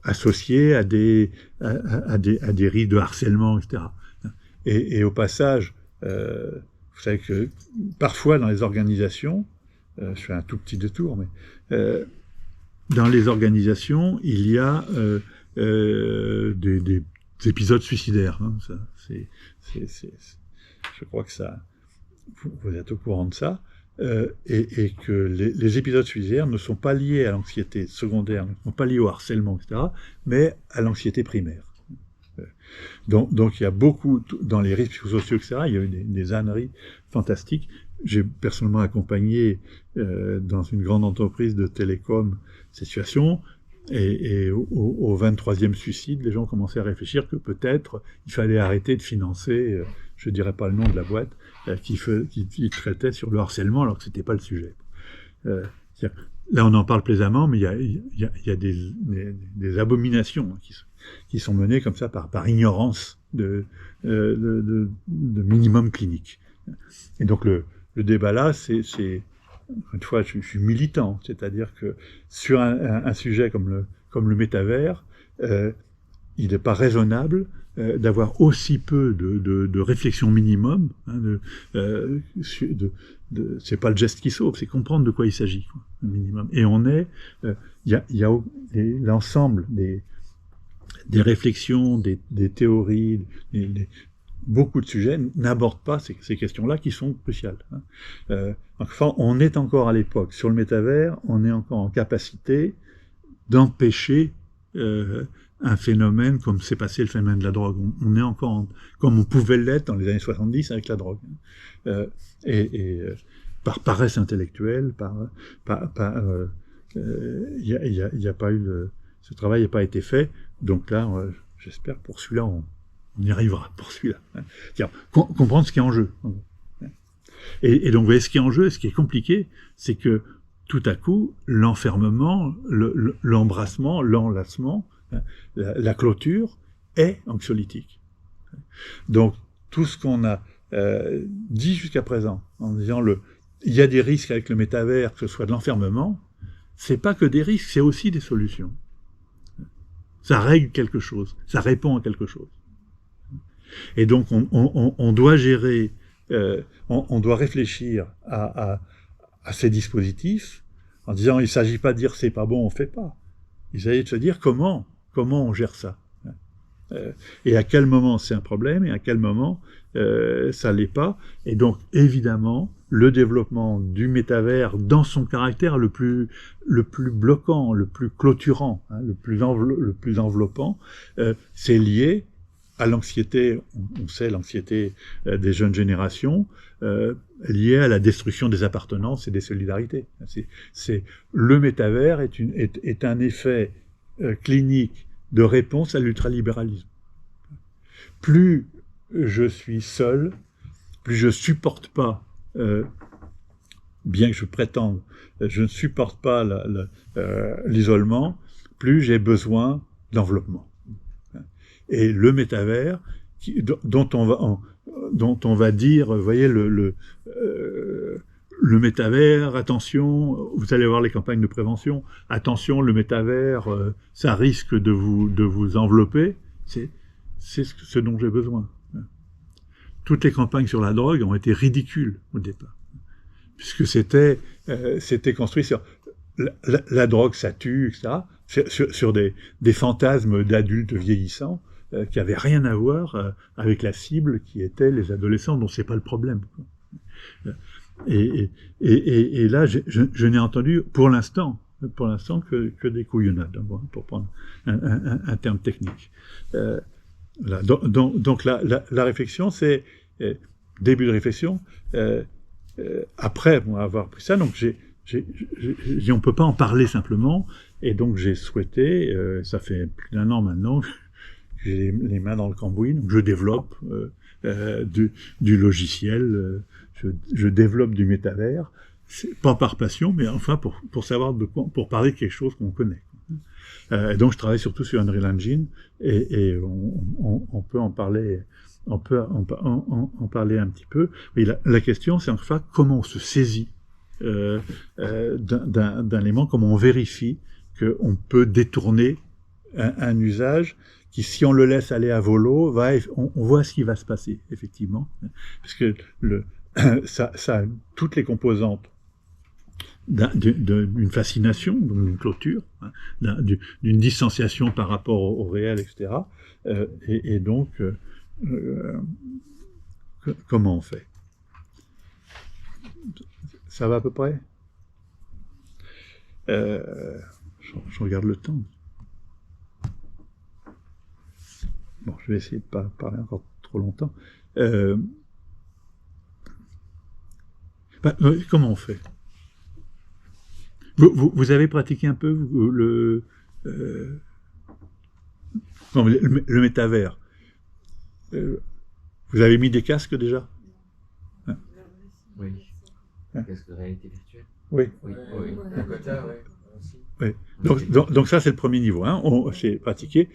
associé à des risques de harcèlement, etc. Et au passage, vous savez que parfois dans les organisations, je fais un tout petit détour, mais dans les organisations, il y a des épisodes suicidaires. Hein, ça, je crois que ça, vous êtes au courant de ça, et que les épisodes suicidaires ne sont pas liés à l'anxiété secondaire, ne sont pas liés au harcèlement, etc., mais à l'anxiété primaire. Donc il y a beaucoup, dans les risques psychosociaux, etc., il y a eu des âneries fantastiques. J'ai personnellement accompagné dans une grande entreprise de télécom ces situations, et au 23e suicide, les gens commençaient à réfléchir que peut-être il fallait arrêter de financer, je ne dirais pas le nom de la boîte, qui traitait sur le harcèlement alors que ce n'était pas le sujet. Là on en parle plaisamment, mais il y a des abominations qui sont menées comme ça par ignorance de minimum clinique. Et donc le débat là, c'est une fois, je suis militant, c'est-à-dire que sur un sujet comme le métavers, il n'est pas raisonnable d'avoir aussi peu de réflexion minimum. Hein, c'est pas le geste qui sauve, c'est comprendre de quoi il s'agit, quoi, le minimum. Et il y a l'ensemble des réflexions, des théories, beaucoup de sujets n'abordent pas ces questions-là qui sont cruciales. Enfin, on est encore à l'époque, sur le métavers, on est encore en capacité d'empêcher un phénomène comme s'est passé le phénomène de la drogue. On est encore comme on pouvait l'être dans les années 70 avec la drogue. Par paresse intellectuelle, il y a pas eu ce travail n'a pas été fait. Donc là, j'espère pour celui-là, on y arrivera pour celui-là. Hein. Comprendre ce qui est en jeu. Et donc, vous voyez, ce qui est en jeu, ce qui est compliqué, c'est que tout à coup, l'enfermement, l'embrassement, l'enlacement, la clôture est anxiolytique. Donc, tout ce qu'on a dit jusqu'à présent, en disant il y a des risques avec le métavers, que ce soit de l'enfermement, c'est pas que des risques, c'est aussi des solutions. Ça règle quelque chose, ça répond à quelque chose. Et donc, on doit gérer, on doit réfléchir à ces dispositifs en disant, il ne s'agit pas de dire c'est pas bon, on ne fait pas. Il s'agit de se dire comment comment on gère ça. Et à quel moment c'est un problème et à quel moment ça l'est pas. Et donc, évidemment, le développement du métavers dans son caractère le plus bloquant, le plus clôturant, hein, le plus enveloppant, c'est lié à l'anxiété, on sait l'anxiété des jeunes générations, liée à la destruction des appartenances et des solidarités. Le métavers est un effet clinique de réponse à l'ultralibéralisme. Plus je suis seul, plus je supporte pas, bien que je prétende, je ne supporte pas l'isolement, plus j'ai besoin d'enveloppement. Et le métavers, dont on va dire, vous voyez, le métavers, attention, vous allez voir les campagnes de prévention, attention, le métavers, ça risque de vous envelopper, c'est ce dont j'ai besoin. Toutes les campagnes sur la drogue ont été ridicules au départ, puisque c'était construit sur la drogue, ça tue, etc., sur des fantasmes d'adultes vieillissants, qui n'avaient rien à voir avec la cible qui était les adolescents, dont c'est pas le problème. Et là, je n'ai entendu pour l'instant que des couillonnades, pour prendre un terme technique. Donc la réflexion, c'est début de réflexion. Après avoir pris ça, donc on peut pas en parler simplement, et donc j'ai souhaité, ça fait plus d'1 an maintenant, j'ai les mains dans le cambouis, donc je développe du logiciel, je développe du métavers, pas par passion, mais enfin pour savoir de quoi, pour parler de quelque chose qu'on connaît. Donc je travaille surtout sur Unreal Engine, et on peut en parler, on peut en parler un petit peu. Mais la question, c'est enfin comment on se saisit d'un élément, comment on vérifie qu'on peut détourner un usage qui, si on le laisse aller à volo, on voit ce qui va se passer, effectivement. Parce que ça a toutes les composantes d'une fascination, d'une clôture, hein, d'une distanciation par rapport au réel, etc. Et donc, comment on fait? Ça va à peu près? Je regarde le temps. Bon, je vais essayer de ne pas parler encore trop longtemps. Comment on fait? Vous avez pratiqué un peu le métavers. Vous avez mis des casques déjà? Hein? Oui. Hein? Casque de réalité virtuelle? Oui. Oui. Dakota, oui. Oui. Donc ça, c'est le premier niveau. Hein. C'est pratiqué.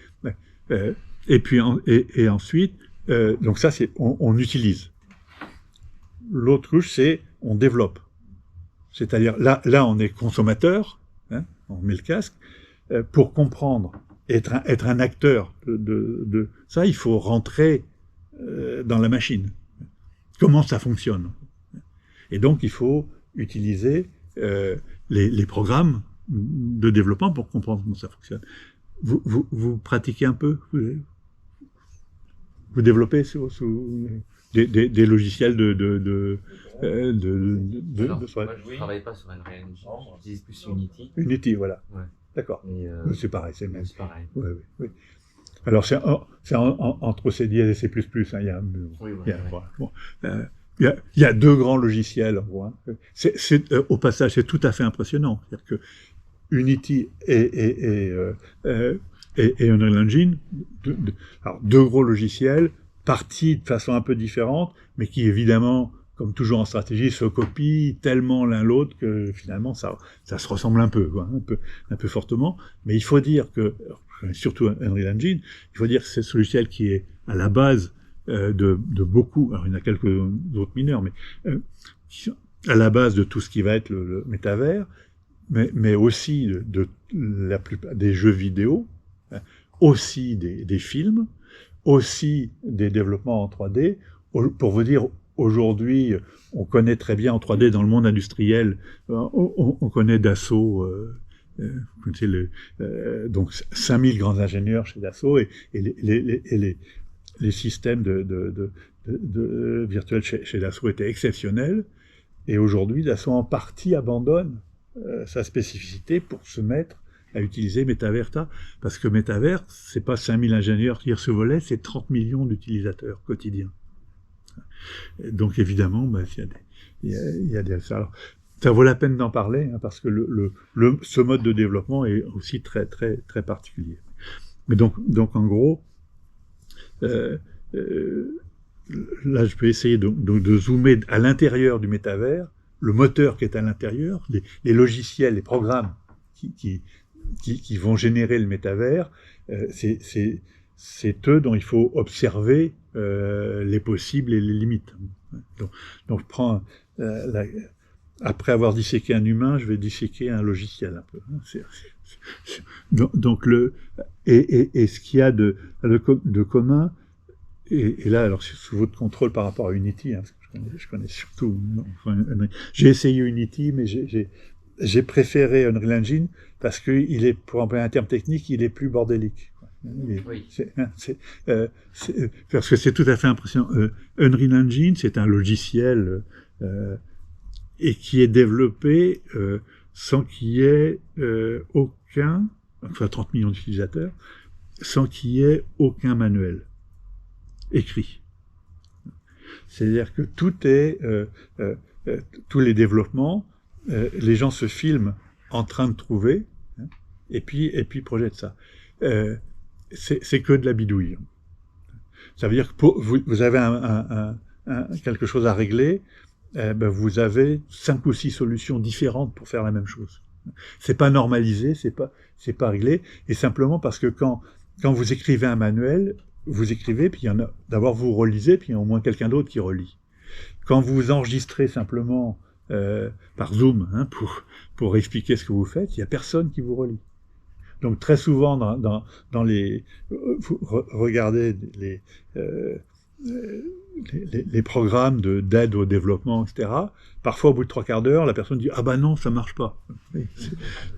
Et puis ensuite, donc ça, c'est on utilise. L'autre couche, c'est on développe. C'est-à-dire, là, on est consommateur, hein, on met le casque, pour comprendre, être un acteur de ça, il faut rentrer dans la machine. Comment ça fonctionne? Et donc, il faut utiliser les programmes de développement pour comprendre comment ça fonctionne. Vous pratiquez un peu? Vous développez sous des logiciels de soirée. Moi, je ne travaille pas sur Unreal Engine, j'utilise plus Unity. Unity, voilà. Ouais. D'accord. C'est pareil, c'est le même. C'est pareil. Oui. Alors, c'est entre C++ et C++. Hein, il y a, voilà. Bon, il y a 2 grands logiciels. Hein. Au passage, c'est tout à fait impressionnant. C'est-à-dire que Unity et Unreal Engine, alors 2 gros logiciels, partis de façon un peu différente, mais qui évidemment, comme toujours en stratégie, se copient tellement l'un l'autre que finalement ça se ressemble un peu, quoi, un peu fortement. Mais il faut dire que, surtout Unreal Engine, il faut dire que c'est ce logiciel qui est à la base de beaucoup, alors il y en a quelques autres mineurs, mais à la base de tout ce qui va être le métavers, mais aussi de la plupart des jeux vidéo, hein, aussi des films, aussi des développements en 3D. Pour vous dire, aujourd'hui, on connaît très bien en 3D dans le monde industriel, on connaît Dassault, vous connaissez donc 5000 grands ingénieurs chez Dassault et les systèmes de virtuels chez Dassault étaient exceptionnels. Et aujourd'hui, Dassault en partie abandonne sa spécificité pour se mettre à utiliser Metaverta, parce que Metaverse, c'est pas 5000 ingénieurs qui se volaient, c'est 30 millions d'utilisateurs quotidiens. Donc évidemment, il y a des... Alors, ça vaut la peine d'en parler, parce que ce mode de développement est aussi très, très, très particulier. Mais donc en gros, là, je peux essayer de zoomer à l'intérieur du métavers, le moteur qui est à l'intérieur, les logiciels, les programmes qui vont générer le métavers, c'est eux dont il faut observer les possibles et les limites. Donc je prends après avoir disséqué un humain, je vais disséquer un logiciel un peu. Donc ce qu'il y a de commun, et là, alors sous votre contrôle par rapport à Unity, parce que je connais surtout. J'ai essayé Unity, mais j'ai préféré Unreal Engine parce que pour employer un terme technique, il est plus bordélique. Oui. Parce que c'est tout à fait impressionnant. Unreal Engine, c'est un logiciel et qui est développé sans qu'il y ait enfin 30 millions d'utilisateurs, sans qu'il y ait aucun manuel écrit. C'est-à-dire que tout est, tous les développements, les gens se filment en train de trouver, et puis projettent ça. C'est que de la bidouille. Ça veut dire que vous avez quelque chose à régler, vous avez 5 ou 6 solutions différentes pour faire la même chose. C'est pas normalisé, c'est pas réglé, et simplement parce que quand vous écrivez un manuel, vous écrivez, puis d'abord vous relisez, puis il y a au moins quelqu'un d'autre qui relit. Quand vous enregistrez simplement par Zoom pour expliquer ce que vous faites, il n'y a personne qui vous relit. Donc très souvent dans les vous regardez les programmes d'aide au développement, etc. Parfois au bout de 3/4 d'heure, la personne dit non, ça marche pas.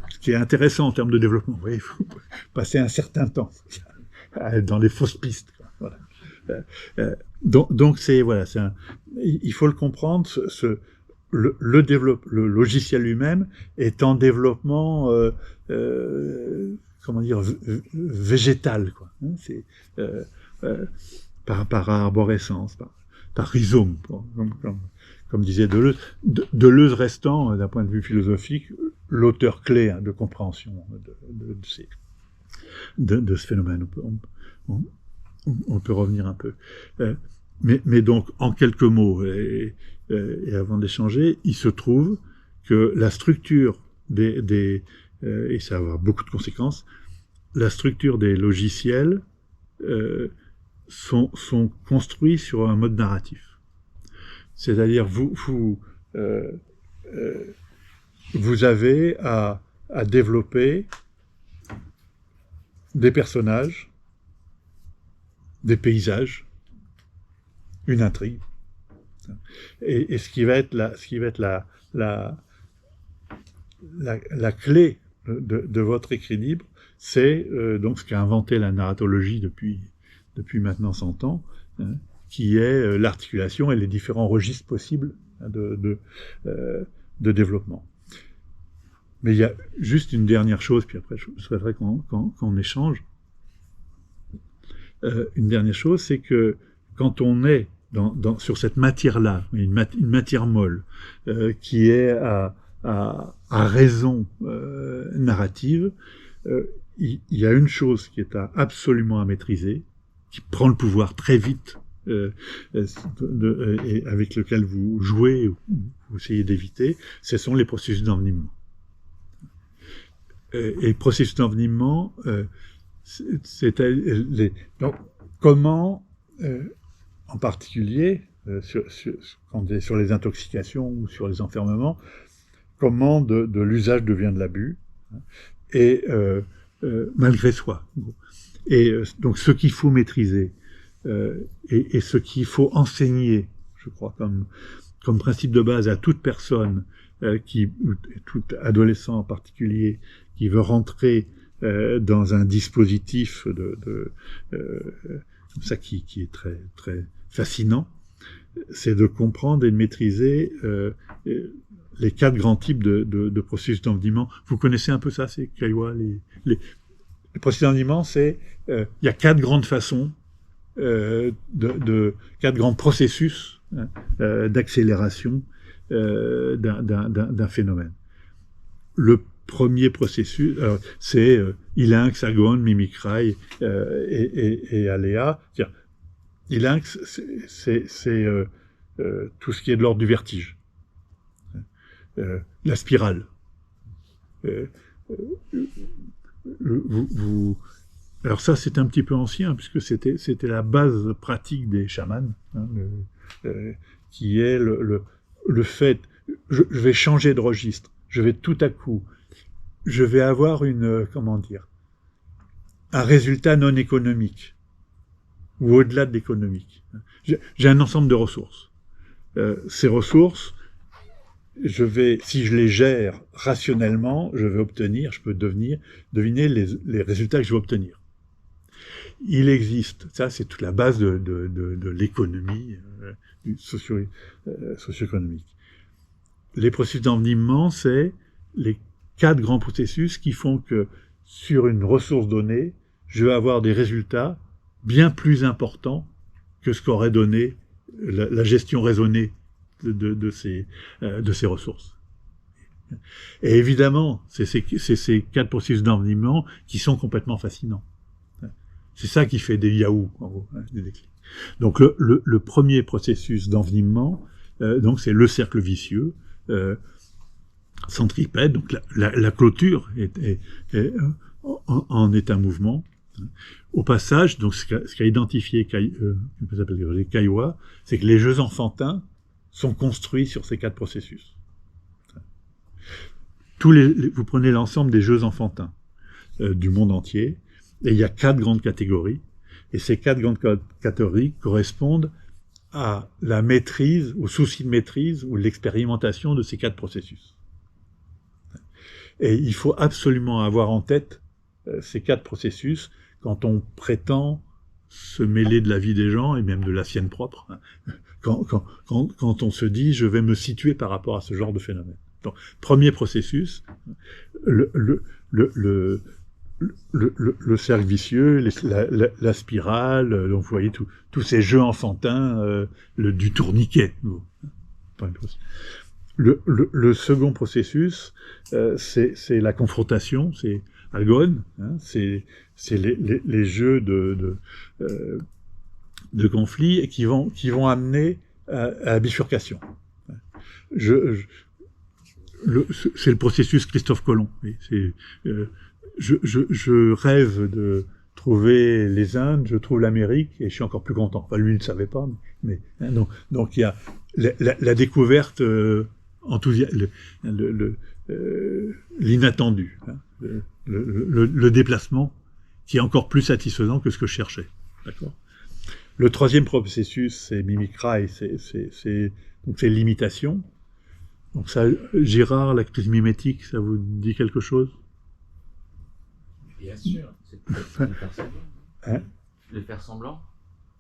Ce qui est intéressant en termes de développement. Il faut passer un certain temps dans les fausses pistes. Voilà. Donc il faut le comprendre. Le logiciel lui-même est en développement, végétal, quoi. C'est par arborescence, par rhizome, comme disait Deleuze. Deleuze restant, d'un point de vue philosophique, l'auteur clé de compréhension de ce phénomène. On peut revenir un peu. Mais donc, en quelques mots, et avant d'échanger, il se trouve que la structure et ça va avoir beaucoup de conséquences, la structure des logiciels sont construits sur un mode narratif. C'est-à-dire, vous avez à développer des personnages, des paysages, une intrigue, et ce qui va être la clé de votre écrit libre, c'est donc ce qu'a inventé la narratologie depuis maintenant 100 ans, qui est l'articulation et les différents registres possibles de développement. Mais il y a juste une dernière chose, puis après je souhaiterais qu'on échange. Une dernière chose, c'est que quand on est sur cette matière-là, une matière molle, qui est à raison narrative, il y a une chose qui est absolument à maîtriser, qui prend le pouvoir très vite, et avec lequel vous jouez, ou vous essayez d'éviter, ce sont les processus d'envenimement. Et processus d'envenimement, donc, comment, en particulier, quand on est sur les intoxications ou sur les enfermements, comment de l'usage devient de l'abus, et malgré soi. Et donc ce qu'il faut maîtriser, et ce qu'il faut enseigner, je crois, comme principe de base à toute personne tout adolescent en particulier, qui veut rentrer dans un dispositif comme ça qui est très très fascinant, c'est de comprendre et de maîtriser les 4 grands types de processus d'envenimement. Vous connaissez un peu ça, c'est Kaiwa, les processus d'envenimement, c'est il y a 4 grandes façons, 4 grands processus d'accélération d'un phénomène. Le premier processus, c'est Ilinx, Agone, Mimicry et Aléa. Ilinx, c'est tout ce qui est de l'ordre du vertige. La spirale. Alors ça, c'est un petit peu ancien, puisque c'était la base pratique des chamans, hein, qui est le fait, je vais changer de registre, je vais tout à coup, je vais avoir un résultat non économique, ou au-delà de l'économique. J'ai un ensemble de ressources. Ces ressources, si je les gère rationnellement, je peux deviner les résultats que je vais obtenir. Il existe, ça c'est toute la base de l'économie socio-économique. Les processus d'envenimement, c'est les 4 grands processus qui font que sur une ressource donnée, je vais avoir des résultats bien plus importants que ce qu'aurait donné la gestion raisonnée de ces ressources. Et évidemment, c'est ces 4 processus d'envenimement qui sont complètement fascinants. C'est ça qui fait des Yahoo, en gros, des déclics. Donc le premier processus d'envenimement, donc c'est le cercle vicieux, centripède, donc la clôture en est un mouvement. Au passage, donc ce qu'a identifié les Kaiwa, c'est que les jeux enfantins sont construits sur ces 4 processus. Vous prenez l'ensemble des jeux enfantins du monde entier, et il y a 4 grandes catégories, et ces 4 grandes catégories correspondent à la maîtrise, au souci de maîtrise ou l'expérimentation de ces 4 processus. Et il faut absolument avoir en tête ces 4 processus quand on prétend se mêler de la vie des gens et même de la sienne propre, quand on se dit je vais me situer par rapport à ce genre de phénomène. Donc, premier processus, le cercle vicieux, la spirale, donc vous voyez tous ces jeux enfantins du tourniquet. Le second processus, c'est la confrontation, c'est Algone, hein, c'est les jeux de conflit et qui vont amener à la bifurcation. C'est le processus Christophe Colomb. Je rêve de trouver les Indes, je trouve l'Amérique et je suis encore plus content. Enfin, lui, il ne savait pas, mais donc il y a la découverte l'inattendu, hein, le déplacement qui est encore plus satisfaisant que ce que je cherchais. D'accord. Le troisième processus, c'est Mimicry, c'est l'imitation. Donc ça, Girard, la crise mimétique, ça vous dit quelque chose? Bien sûr. C'est le faire semblant. Hein? Le faire semblant?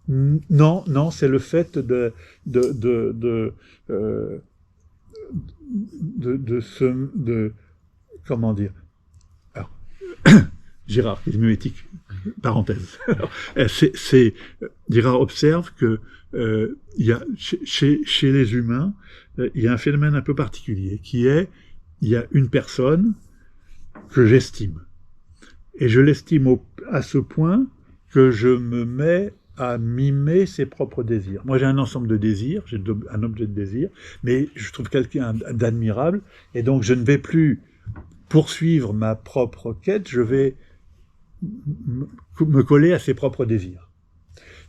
Non, c'est le fait de comment dire. Alors, Girard, crise mimétique, parenthèse. Alors, Girard observe que il y a chez les humains, il y a un phénomène un peu particulier qui est, il y a une personne que j'estime. Et je l'estime à ce point que je me mets à mimer ses propres désirs. Moi, j'ai un ensemble de désirs, j'ai un objet de désir, mais je trouve quelqu'un d'admirable, et donc je ne vais plus poursuivre ma propre quête, je vais me coller à ses propres désirs.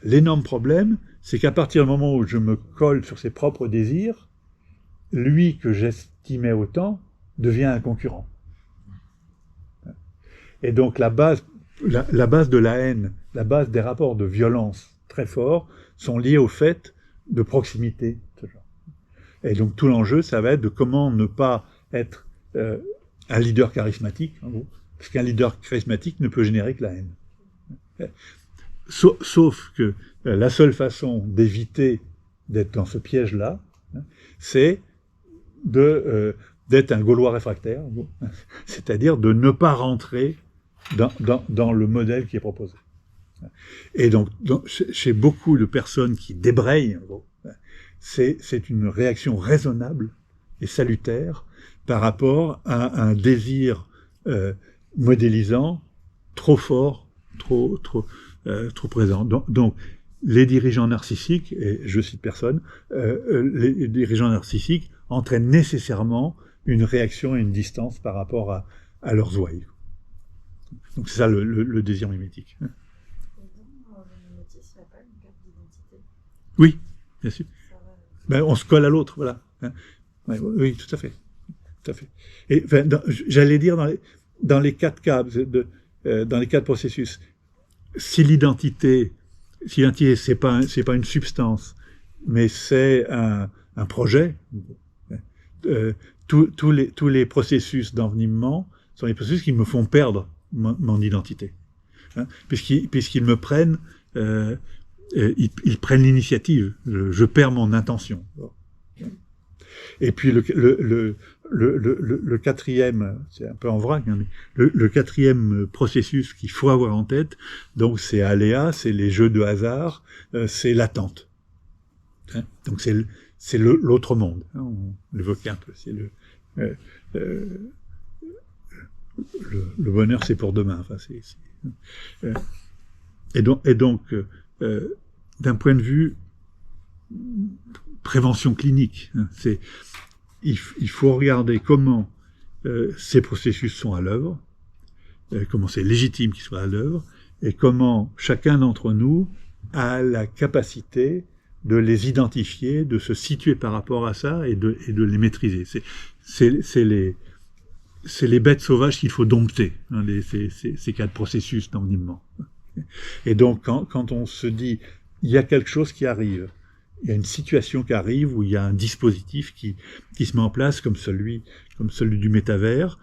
L'énorme problème, c'est qu'à partir du moment où je me colle sur ses propres désirs, lui que j'estimais autant devient un concurrent. Et donc la base de la haine, la base des rapports de violence très forts sont liés au fait de proximité. Et donc tout l'enjeu, ça va être de comment ne pas être un leader charismatique, en gros, parce qu'un leader charismatique ne peut générer que la haine. Sauf que la seule façon d'éviter d'être dans ce piège-là, c'est d'être un Gaulois réfractaire, c'est-à-dire de ne pas rentrer dans le modèle qui est proposé. Et donc, chez beaucoup de personnes qui débrayent, c'est une réaction raisonnable et salutaire par rapport à un désir modélisant trop fort, trop présent. Donc, les dirigeants narcissiques, et je cite personne, les dirigeants narcissiques entraînent nécessairement une réaction et une distance par rapport à leurs ouailles. Donc c'est ça le désir mimétique. Et dans le mimétisme, il n'y a pas une carte d'identité? Oui, bien sûr. Ça va, On se colle à l'autre, voilà. Oui, tout à fait. Tout à fait. Et enfin, j'allais dire dans les 4 cas, dans les 4 processus, si l'identité c'est pas une substance, mais c'est un projet, tous les processus d'envenimement sont les processus qui me font perdre mon identité, puisqu'ils me prennent, ils prennent l'initiative, je perds mon intention. Et puis le 4e, c'est un peu en vrac, mais le 4e processus qu'il faut avoir en tête, donc c'est aléa, c'est les jeux de hasard, c'est l'attente. Donc c'est l'autre monde. On l'évoquait un peu. C'est le bonheur, c'est pour demain. Enfin, et donc d'un point de vue prévention clinique, il faut regarder comment ces processus sont à l'œuvre, comment c'est légitime qu'ils soient à l'œuvre, et comment chacun d'entre nous a la capacité de les identifier, de se situer par rapport à ça et de les maîtriser. C'est les bêtes sauvages qu'il faut dompter, ces 4 processus d'envenimement. Et donc, quand on se dit, il y a quelque chose qui arrive, il y a une situation qui arrive où il y a un dispositif qui se met en place comme celui du métavers,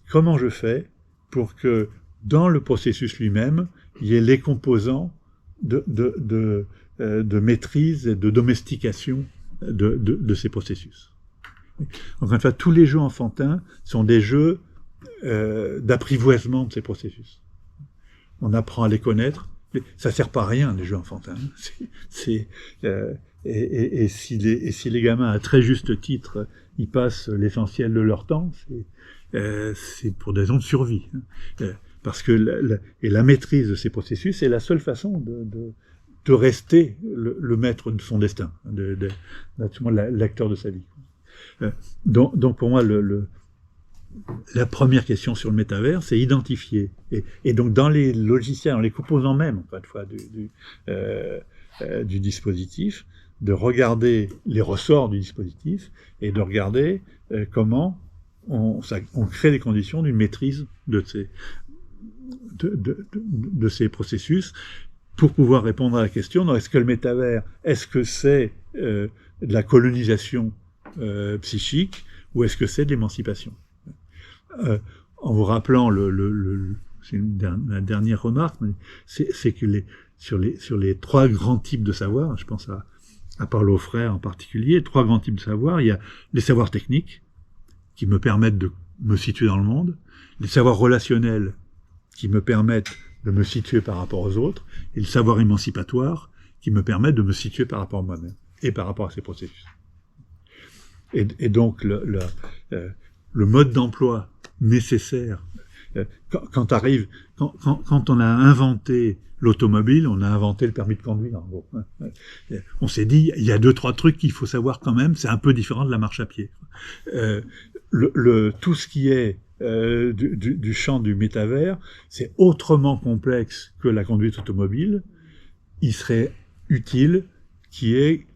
comment je fais pour que dans le processus lui-même, il y ait les composants de maîtrise et de domestication de ces processus. Encore une fois, tous les jeux enfantins sont des jeux d'apprivoisement de ces processus. On apprend à les connaître. Ça sert pas à rien, les jeux enfantins. Et si les gamins, à très juste titre, ils passent l'essentiel de leur temps, c'est pour des raisons de survie. Parce que la maîtrise de ces processus est la seule façon de rester le maître de son destin, l'acteur de sa vie. Donc pour moi, la première question sur le métavers, c'est identifier. Et donc dans les logiciels, dans les composants même, encore une fois, du dispositif, de regarder les ressorts du dispositif et de regarder comment on crée les conditions d'une maîtrise de ces processus pour pouvoir répondre à la question, est-ce que le métavers, est-ce que c'est de la colonisation psychique ou est-ce que c'est de l'émancipation? En vous rappelant c'est la dernière remarque, c'est que sur les 3 grands types de savoir, je pense à Paulo Freire en particulier, 3 grands types de savoir, il y a les savoirs techniques qui me permettent de me situer dans le monde, les savoirs relationnels qui me permettent de me situer par rapport aux autres, et le savoir émancipatoire qui me permet de me situer par rapport à moi-même et par rapport à ces processus. Et donc le mode d'emploi nécessaire, quand on a inventé l'automobile, on a inventé le permis de conduire, en gros. On s'est dit, il y a 2-3 trucs qu'il faut savoir quand même, c'est un peu différent de la marche à pied. Tout ce qui est du champ du métavers, c'est autrement complexe que la conduite automobile. Il serait utile qu'il y ait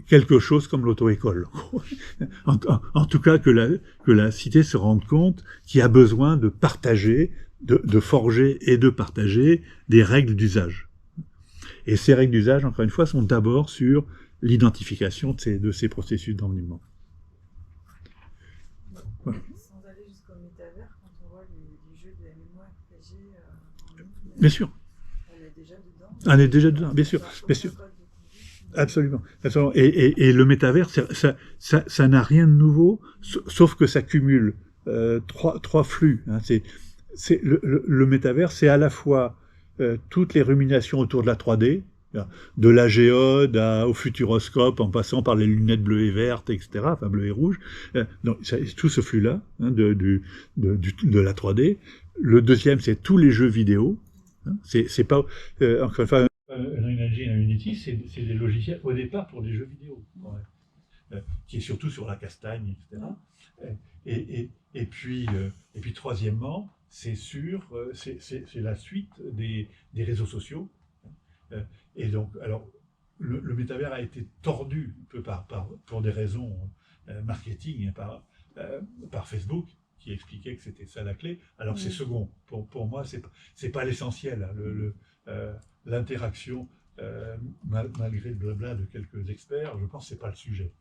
quelque chose comme l'auto-école. En tout cas, que la cité se rende compte qu'il y a besoin de partager, de forger et de partager des règles d'usage. Et ces règles d'usage, encore une fois, sont d'abord sur l'identification de ces processus d'envenimement. Voilà. Sans aller jusqu'au métavers, quand on voit les jeux de MMORPG en ligne, Bien sûr. on est déjà dedans. On est déjà dedans, bien sûr, bien sûr. Absolument, absolument. Et le métavers, ça n'a rien de nouveau, sauf que ça cumule trois flux. Hein. Le métavers, c'est à la fois toutes les ruminations autour de la 3D, de la géode au futuroscope, en passant par les lunettes bleues et vertes, etc., enfin bleues et rouges. Donc, tout ce flux-là, hein, de la 3D. Le deuxième, c'est tous les jeux vidéo. Hein. C'est pas, encore une fois, Unreal Engine et Unity, c'est des logiciels au départ pour des jeux vidéo, qui est surtout sur la castagne, etc. Et puis troisièmement, c'est la suite des réseaux sociaux. Et donc, alors, le métavers a été tordu un peu pour des raisons marketing, par Facebook, qui expliquait que c'était ça la clé. Alors c'est second. Pour moi, c'est pas l'essentiel. Hein. L'interaction, malgré le blabla de quelques experts, je pense que c'est pas le sujet.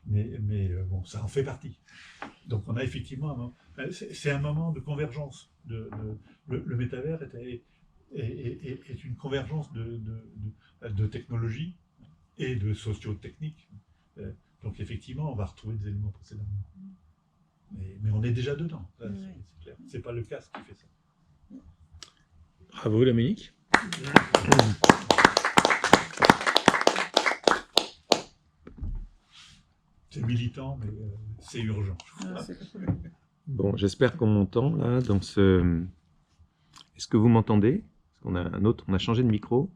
Mais bon, ça en fait partie. Donc on a effectivement c'est un moment de convergence. Le métavers est une convergence de technologie et de socio-technique. Donc effectivement, on va retrouver des éléments précédents. Mais on est déjà dedans, c'est clair. C'est pas le casque qui fait ça. Bravo Dominique. C'est militant, mais c'est urgent. Bon, j'espère qu'on m'entend là dans ce. Est-ce que vous m'entendez? On a changé de micro.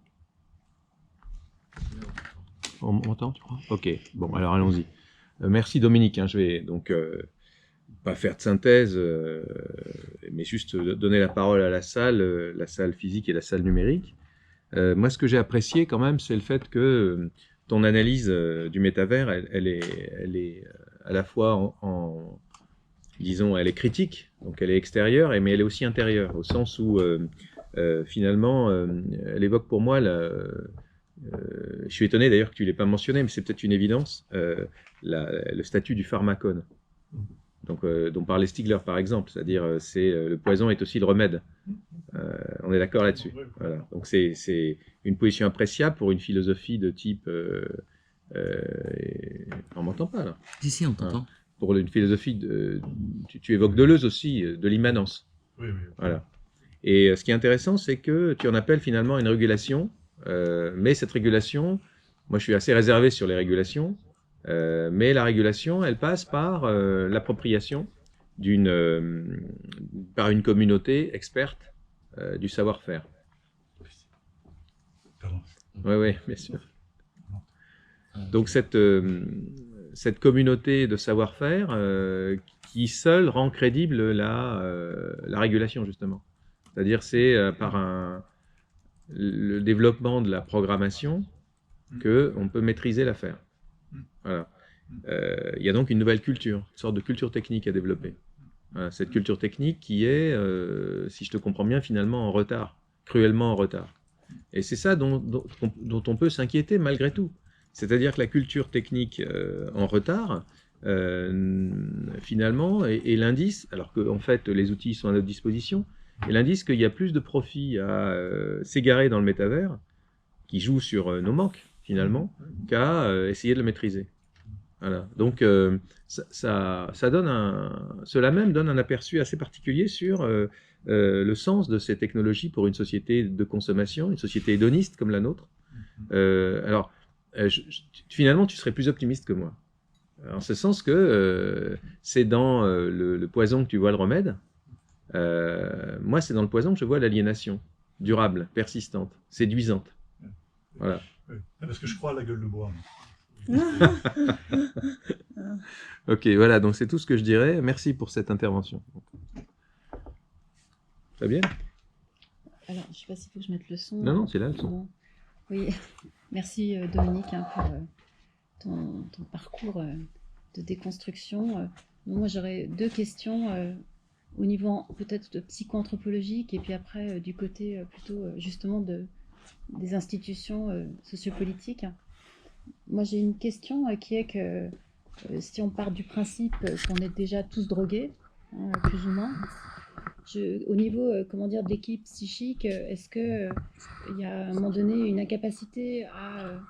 On m'entend, tu crois? Ok. Bon, alors allons-y. Merci Dominique. Hein, je vais donc pas faire de synthèse, mais juste donner la parole à la salle physique et la salle numérique. Moi, ce que j'ai apprécié quand même, c'est le fait que ton analyse du métavers, elle est à la fois disons, elle est critique, donc elle est extérieure, mais elle est aussi intérieure, au sens où finalement, elle évoque pour moi, je suis étonné d'ailleurs que tu ne l'aies pas mentionné, mais c'est peut-être une évidence, le statut du pharmacone. Donc, dont parlait Stigler par exemple, c'est-à-dire le poison est aussi le remède. On est d'accord là-dessus. Voilà. Donc c'est une position appréciable pour une philosophie de type. On m'entend pas là. Si, on t'entend. Pour une philosophie tu évoques Deleuze aussi, de l'immanence. Oui. Voilà. Et ce qui est intéressant, c'est que tu en appelles finalement une régulation, mais cette régulation, moi je suis assez réservé sur les régulations. Mais la régulation, elle passe par l'appropriation par une communauté experte du savoir-faire. Oui, bien sûr. Donc cette communauté de savoir-faire qui seule rend crédible la régulation, justement. C'est-à-dire c'est par le développement de la programmation qu'on peut maîtriser l'affaire. Voilà. Il y a donc une nouvelle culture, une sorte de culture technique à développer. Voilà, cette culture technique qui est, si je te comprends bien, finalement en retard, cruellement en retard. Et c'est ça dont on peut s'inquiéter malgré tout. C'est-à-dire que la culture technique en retard, finalement, est l'indice, alors qu'en fait les outils sont à notre disposition, est l'indice qu'il y a plus de profit à s'égarer dans le métavers, qui joue sur nos manques, finalement, qu'à essayer de le maîtriser. Voilà. Donc, cela même donne un aperçu assez particulier sur le sens de ces technologies pour une société de consommation, une société hédoniste comme la nôtre. Alors, finalement, tu serais plus optimiste que moi. En ce sens que c'est dans le poison que tu vois le remède. Moi, c'est dans le poison que je vois l'aliénation durable, persistante, séduisante. Voilà. Oui. Parce que je crois à la gueule de bois. Ok, voilà, donc c'est tout ce que je dirais. Merci pour cette intervention. Fabien ? Alors, je ne sais pas s'il faut que je mette le son. Non, c'est là le son. Non. Oui, merci Dominique pour ton parcours de déconstruction. Moi, j'aurais deux questions au niveau peut-être de psycho-anthropologique et puis après du côté plutôt justement des institutions sociopolitiques. moi j'ai une question qui est que si on part du principe qu'on est déjà tous drogués, hein, plus ou moins, au niveau comment dire, de l'équipe psychique, est-ce que il y a à un moment donné une incapacité à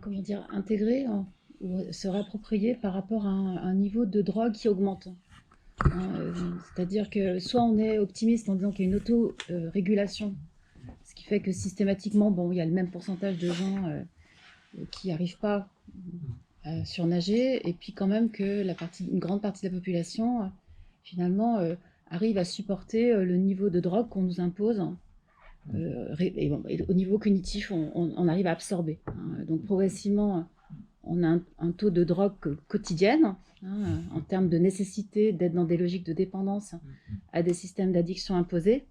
comment dire, intégrer ou se réapproprier par rapport à un niveau de drogue qui augmente? C'est-à-dire que soit on est optimiste en disant qu'il y a une auto-régulation, ce qui fait que systématiquement, bon, il y a le même pourcentage de gens qui n'arrivent pas à surnager, et puis quand même que une grande partie de la population, finalement, arrive à supporter le niveau de drogue qu'on nous impose. Et au niveau cognitif, on arrive à absorber. Hein. Donc progressivement, on a un taux de drogue quotidienne, hein, en termes de nécessité d'être dans des logiques de dépendance à des systèmes d'addiction imposés,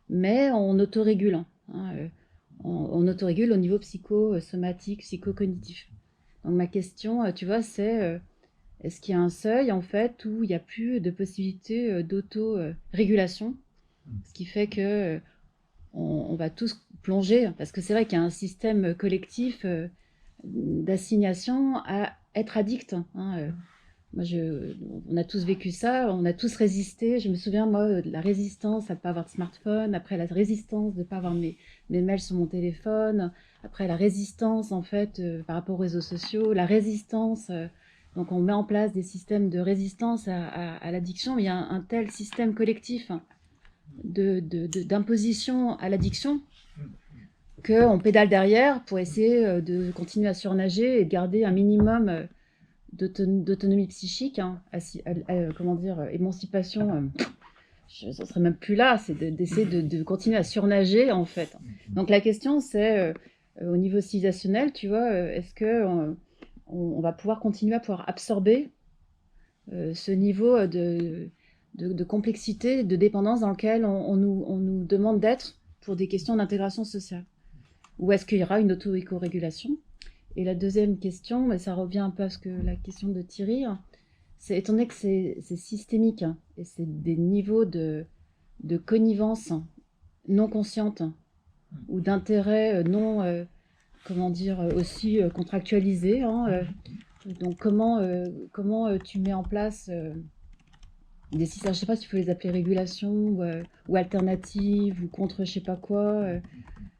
mais on autorégule. Hein, on autorégule au niveau psychosomatique, psychocognitif. Donc ma question, tu vois, c'est est-ce qu'il y a un seuil en fait où il n'y a plus de possibilité d'auto-régulation, ce qui fait que on va tous plonger, parce que c'est vrai qu'il y a un système collectif d'assignation à être addict. Hein. Moi, on a tous vécu ça, on a tous résisté. Je me souviens, moi, de la résistance à ne pas avoir de smartphone, après la résistance de ne pas avoir mes mails sur mon téléphone, après la résistance, en fait, par rapport aux réseaux sociaux, la résistance. Donc, on met en place des systèmes de résistance à l'addiction, mais il y a un tel système collectif d'imposition à l'addiction qu'on pédale derrière pour essayer de continuer à surnager et de garder un minimum d'autonomie psychique, hein, comment dire, émancipation, je ne serais même plus là, c'est d'essayer de continuer à surnager en fait. Donc la question c'est, au niveau civilisationnel, tu vois, est-ce que on va pouvoir continuer à pouvoir absorber ce niveau de complexité, de dépendance dans lequel on nous demande d'être pour des questions d'intégration sociale? Ou est-ce qu'il y aura une auto-éco-régulation? Et la deuxième question, mais ça revient un peu à la question de Thierry, c'est étant donné que c'est systémique, hein, et c'est des niveaux de connivence non consciente ou d'intérêt non, comment dire, aussi contractualisé. Hein, donc comment tu mets en place des systèmes, je ne sais pas s'il faut les appeler régulation ou alternatives ou contre je ne sais pas quoi,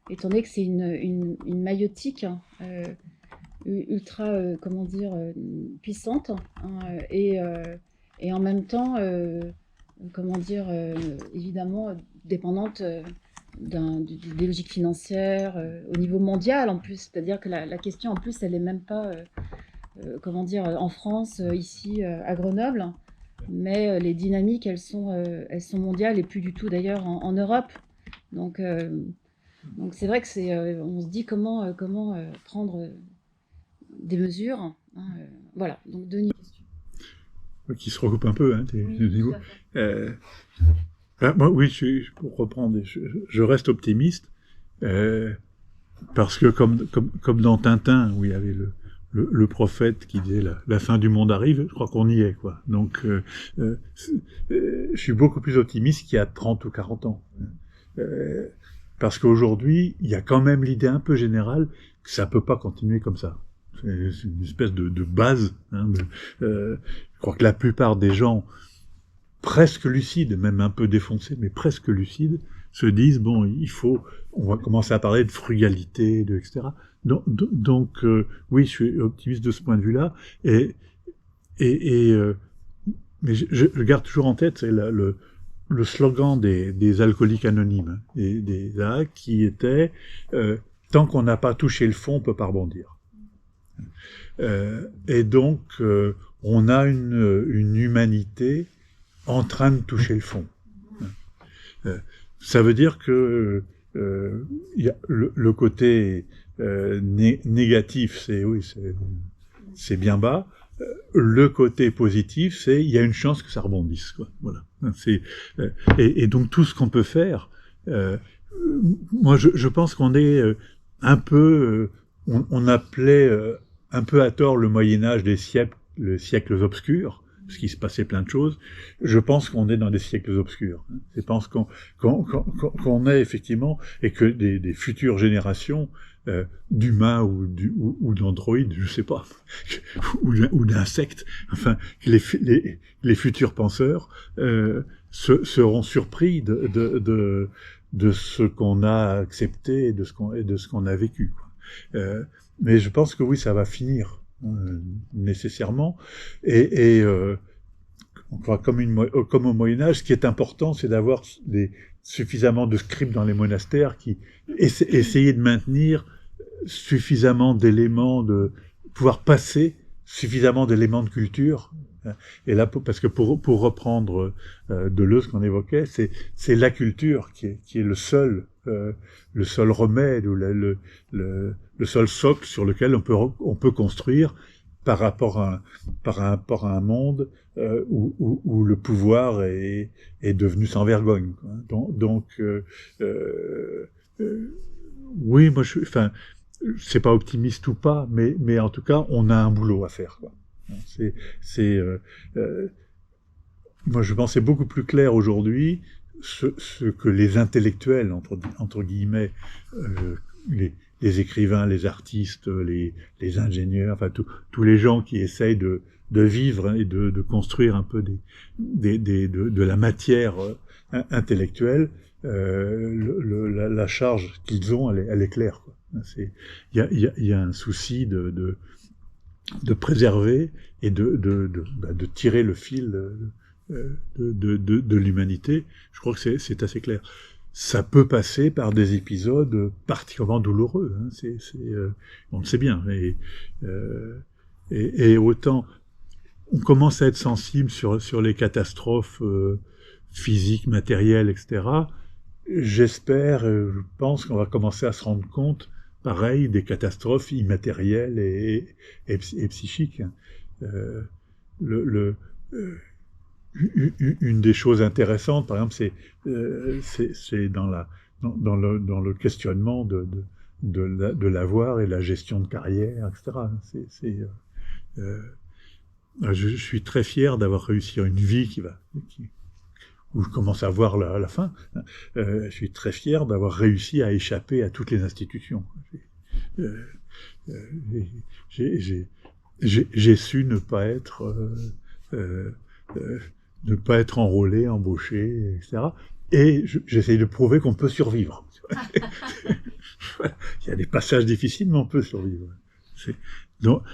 étant donné que c'est une maïotique ultra, comment dire, puissante, hein, et en même temps, comment dire, évidemment dépendante des logiques financières au niveau mondial en plus. C'est-à-dire que la question en plus, elle n'est même pas, comment dire, en France, ici à Grenoble, mais les dynamiques, elles sont mondiales et plus du tout d'ailleurs en Europe. Donc c'est vrai que on se dit comment prendre des mesures. Hein, voilà, donc Denis. Qui se recoupe un peu, hein, tes niveaux. Moi, oui, pour reprendre, je reste optimiste, parce que comme dans Tintin, où il y avait le prophète qui disait la fin du monde arrive, je crois qu'on y est, quoi. Donc, je suis beaucoup plus optimiste qu'il y a 30 ou 40 ans. Parce qu'aujourd'hui, il y a quand même l'idée un peu générale que ça peut pas continuer comme ça. C'est une espèce de base. Hein, je crois que la plupart des gens, presque lucides, même un peu défoncés, mais presque lucides, se disent, bon, on va commencer à parler de frugalité, etc. Donc oui, je suis optimiste de ce point de vue-là, mais je garde toujours en tête, c'est le slogan des alcooliques anonymes, hein, qui était tant qu'on n'a pas touché le fond, on peut pas rebondir. Et donc on a une humanité en train de toucher le fond. Ça veut dire que y a le côté négatif, c'est bien bas. Le côté positif, c'est il y a une chance que ça rebondisse, quoi. Voilà. Et donc tout ce qu'on peut faire. Moi, je pense qu'on est un peu. On appelait un peu à tort le Moyen Âge les siècles obscurs. parce qu'il se passait plein de choses. Je pense qu'on est dans des siècles obscurs. Je pense qu'on est effectivement, et que des futures générations d'humains ou d'androïdes, je sais pas, ou d'insectes, enfin, les futurs penseurs seront surpris de ce qu'on a accepté et de ce qu'on a vécu, quoi. Mais je pense que oui, ça va finir nécessairement. Et comme au Moyen-Âge, ce qui est important, c'est d'avoir suffisamment de scribes dans les monastères qui essayaient de maintenir suffisamment d'éléments, de pouvoir passer suffisamment d'éléments de culture. Et là, parce que pour reprendre Deleuze qu'on évoquait, c'est la culture qui est le seul remède ou le seul socle sur lequel on peut construire par rapport à un monde où le pouvoir est devenu sans vergogne, quoi. Donc oui, moi c'est pas optimiste ou pas, mais en tout cas on a un boulot à faire, quoi. Moi je pense que c'est beaucoup plus clair aujourd'hui ce que les intellectuels entre guillemets, les écrivains, les artistes, les ingénieurs, enfin tous les gens qui essayent de vivre et de construire un peu de la matière intellectuelle, la charge qu'ils ont, elle est claire, quoi. Il y a un souci de préserver et de tirer le fil de l'humanité. Je crois que c'est assez clair. Ça peut passer par des épisodes particulièrement douloureux, hein. On le sait bien. Et autant on commence à être sensible sur les catastrophes physiques, matérielles, etc. J'espère, je pense qu'on va commencer à se rendre compte, pareil, des catastrophes immatérielles et psychiques. Une des choses intéressantes, par exemple, c'est dans le questionnement de l'avoir et la gestion de carrière, etc. Je suis très fier d'avoir réussi une vie où je commence à voir la fin. Je suis très fier d'avoir réussi à échapper à toutes les institutions. J'ai su ne pas être enrôlé, embauché, etc. Et j'essaye de prouver qu'on peut survivre. Voilà. Il y a des passages difficiles, mais on peut survivre.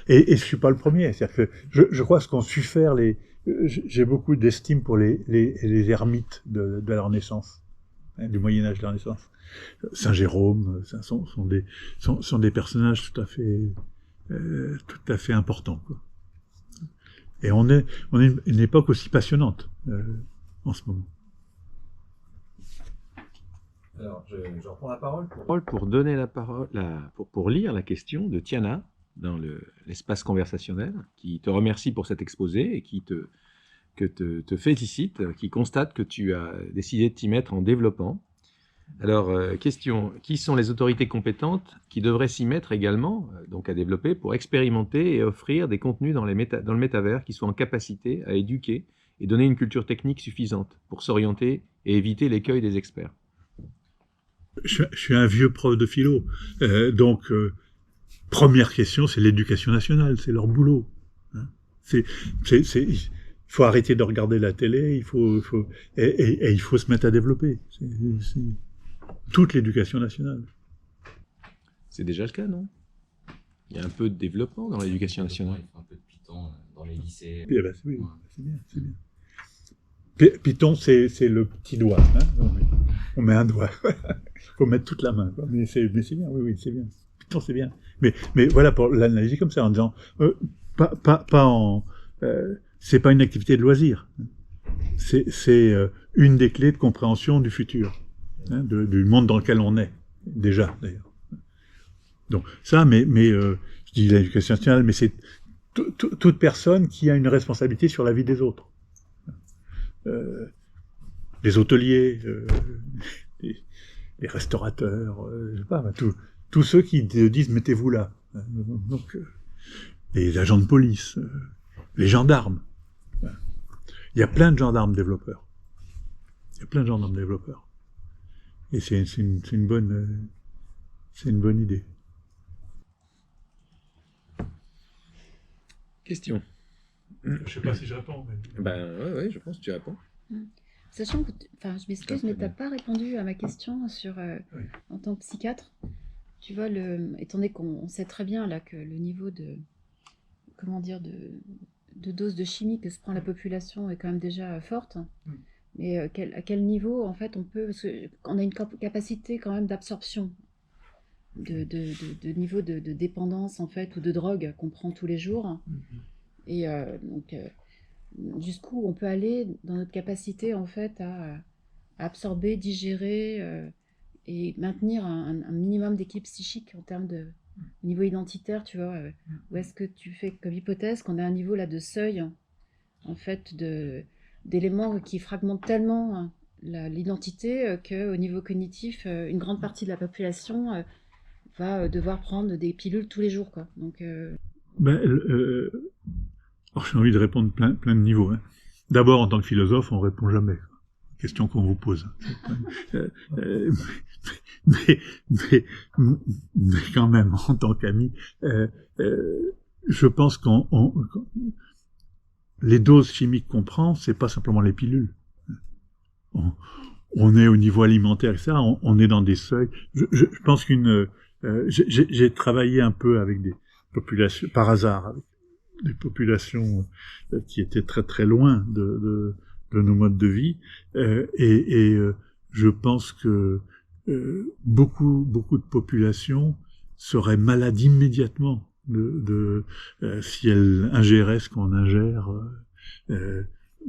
Et je suis pas le premier. C'est-à-dire que je crois ce qu'ont su faire j'ai beaucoup d'estime pour les ermites de leur naissance, hein, du Moyen-Âge de leur naissance. Saint Jérôme, sont des personnages tout à fait importants, quoi. Et on est une époque aussi passionnante en ce moment. Alors, je reprends la parole pour donner la parole, pour lire la question de Tiana dans l'espace conversationnel, qui te remercie pour cet exposé et qui te félicite, qui constate que tu as décidé de t'y mettre en développant. Alors, question, qui sont les autorités compétentes qui devraient s'y mettre également, donc à développer, pour expérimenter et offrir des contenus dans le métavers qui soient en capacité à éduquer et donner une culture technique suffisante pour s'orienter et éviter l'écueil des experts? Je suis un vieux prof de philo, donc première question, c'est l'éducation nationale, c'est leur boulot, hein. Il faut arrêter de regarder la télé, il faut se mettre à développer. C'est toute l'éducation nationale. C'est déjà le cas, non? Il y a un peu de développement dans l'éducation nationale. Il faut un peu de Python dans les lycées. Eh ben, oui, c'est bien. Python, c'est le petit doigt, hein. On met un doigt. Il faut mettre toute la main, quoi. Mais c'est bien, oui, c'est bien. Python, c'est bien. Mais voilà, pour l'analyser comme ça, en disant, c'est pas une activité de loisir. C'est une des clés de compréhension du futur, hein, du monde dans lequel on est, déjà, d'ailleurs. Donc, ça, mais je dis l'éducation nationale, mais c'est toute personne qui a une responsabilité sur la vie des autres. Les hôteliers, les restaurateurs, je sais pas, tous ceux qui disent mettez-vous là. Donc, les agents de police, les gendarmes. Il y a plein de gendarmes développeurs. Il y a plein de gendarmes développeurs. Et c'est une bonne idée. Question. Je ne sais pas si je réponds. Mais... Ben ouais, je pense que tu réponds. Sachant que, enfin, je m'excuse, mais tu n'as pas répondu à ma question sur, Oui. en tant que psychiatre. Tu vois, étant donné qu'on sait très bien là que le niveau de, comment dire, de dose de chimie que se prend la population est quand même déjà forte. Mais à quel niveau, en fait, on peut... Parce qu'on a une capacité quand même d'absorption de niveau de dépendance, en fait, ou de drogue qu'on prend tous les jours. Et donc, jusqu'où on peut aller dans notre capacité, en fait, à absorber, digérer et maintenir un minimum d'équilibre psychique en termes de niveau identitaire, tu vois. Ou est-ce que tu fais comme hypothèse qu'on a un niveau là de seuil, en fait, d'éléments qui fragmentent tellement l'identité qu'au niveau cognitif, une grande partie de la population va devoir prendre des pilules tous les jours, quoi. Donc, alors j'ai envie de répondre plein de niveaux. Hein. D'abord, en tant que philosophe, on répond jamais. Question qu'on vous pose. Mais quand même, en tant qu'ami, je pense les doses chimiques qu'on prend, c'est pas simplement les pilules. On est au niveau alimentaire, etc. On est dans des seuils. Je pense j'ai travaillé un peu avec des populations, par hasard, avec des populations qui étaient très très loin de nos modes de vie, et je pense que beaucoup de populations seraient malades immédiatement si elles ingéraient ce qu'on ingère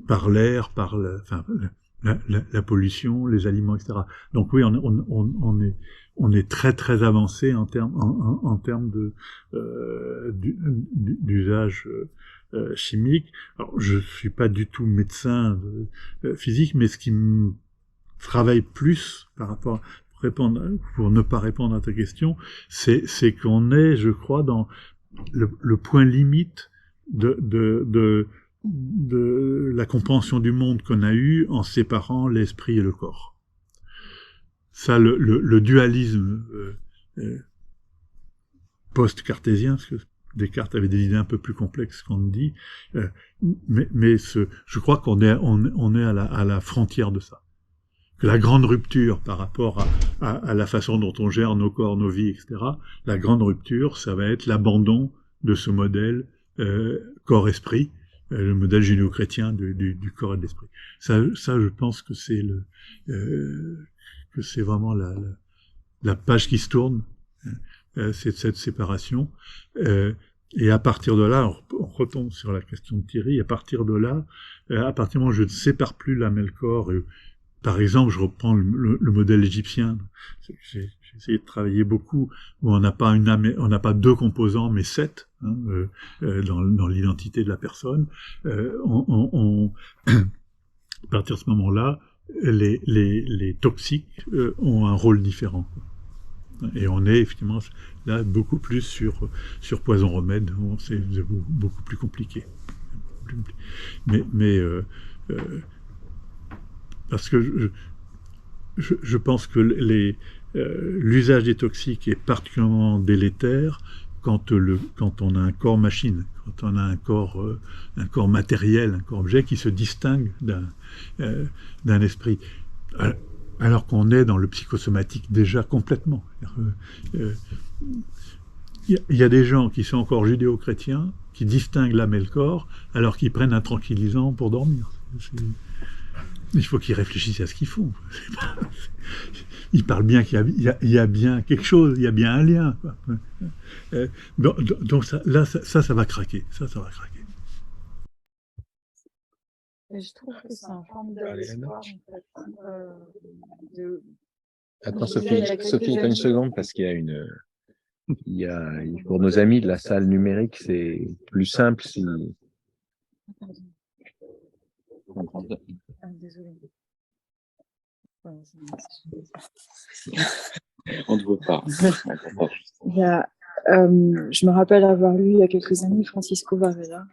par l'air, par la pollution, les aliments, etc. Donc oui, on est très très avancé en termes d'usage chimique. Alors, je suis pas du tout médecin physique, mais ce qui me travaille plus par rapport pour ne pas répondre à ta question, c'est qu'on est, je crois, dans le point limite de la compréhension du monde qu'on a eu en séparant l'esprit et le corps. Ça, le dualisme post-cartésien, parce que Descartes avait des idées un peu plus complexes qu'on dit, mais je crois qu'on est à la frontière de ça. Que la grande rupture par rapport à la façon dont on gère nos corps, nos vies, etc., la grande rupture, ça va être l'abandon de ce modèle corps-esprit, le modèle judéo-chrétien du corps et de l'esprit. Ça, je pense que c'est vraiment la page qui se tourne, c'est cette séparation. Et à partir de là, on retombe sur la question de Thierry, à partir du moment où je ne sépare plus l'âme et le corps, par exemple, je reprends le modèle égyptien. J'ai essayé de travailler beaucoup où on n'a pas une âme, on n'a pas 2 composants, mais 7 dans l'identité de la personne. À partir de ce moment-là, les toxiques ont un rôle différent. Et on est effectivement là beaucoup plus sur poison remède, c'est beaucoup plus compliqué. Mais parce que je pense que l'usage des toxiques est particulièrement délétère quand on a un corps machine, quand on a un corps matériel, un corps objet qui se distingue d'un esprit. Alors qu'on est dans le psychosomatique déjà complètement. Il y a des gens qui sont encore judéo-chrétiens, qui distinguent l'âme et le corps, alors qu'ils prennent un tranquillisant pour dormir. Il faut qu'ils réfléchissent à ce qu'ils font. Ils parlent bien qu'il y a bien quelque chose, il y a bien un lien. Donc ça va craquer. Ça va craquer. Et je trouve que c'est un formidable espoir, en fait. Attends, Sophie, t'as une seconde, parce qu'il y a pour nos amis de la salle numérique, c'est plus simple si... Désolée. On ne voit pas. Je me rappelle avoir lu il y a quelques années Francisco Varela,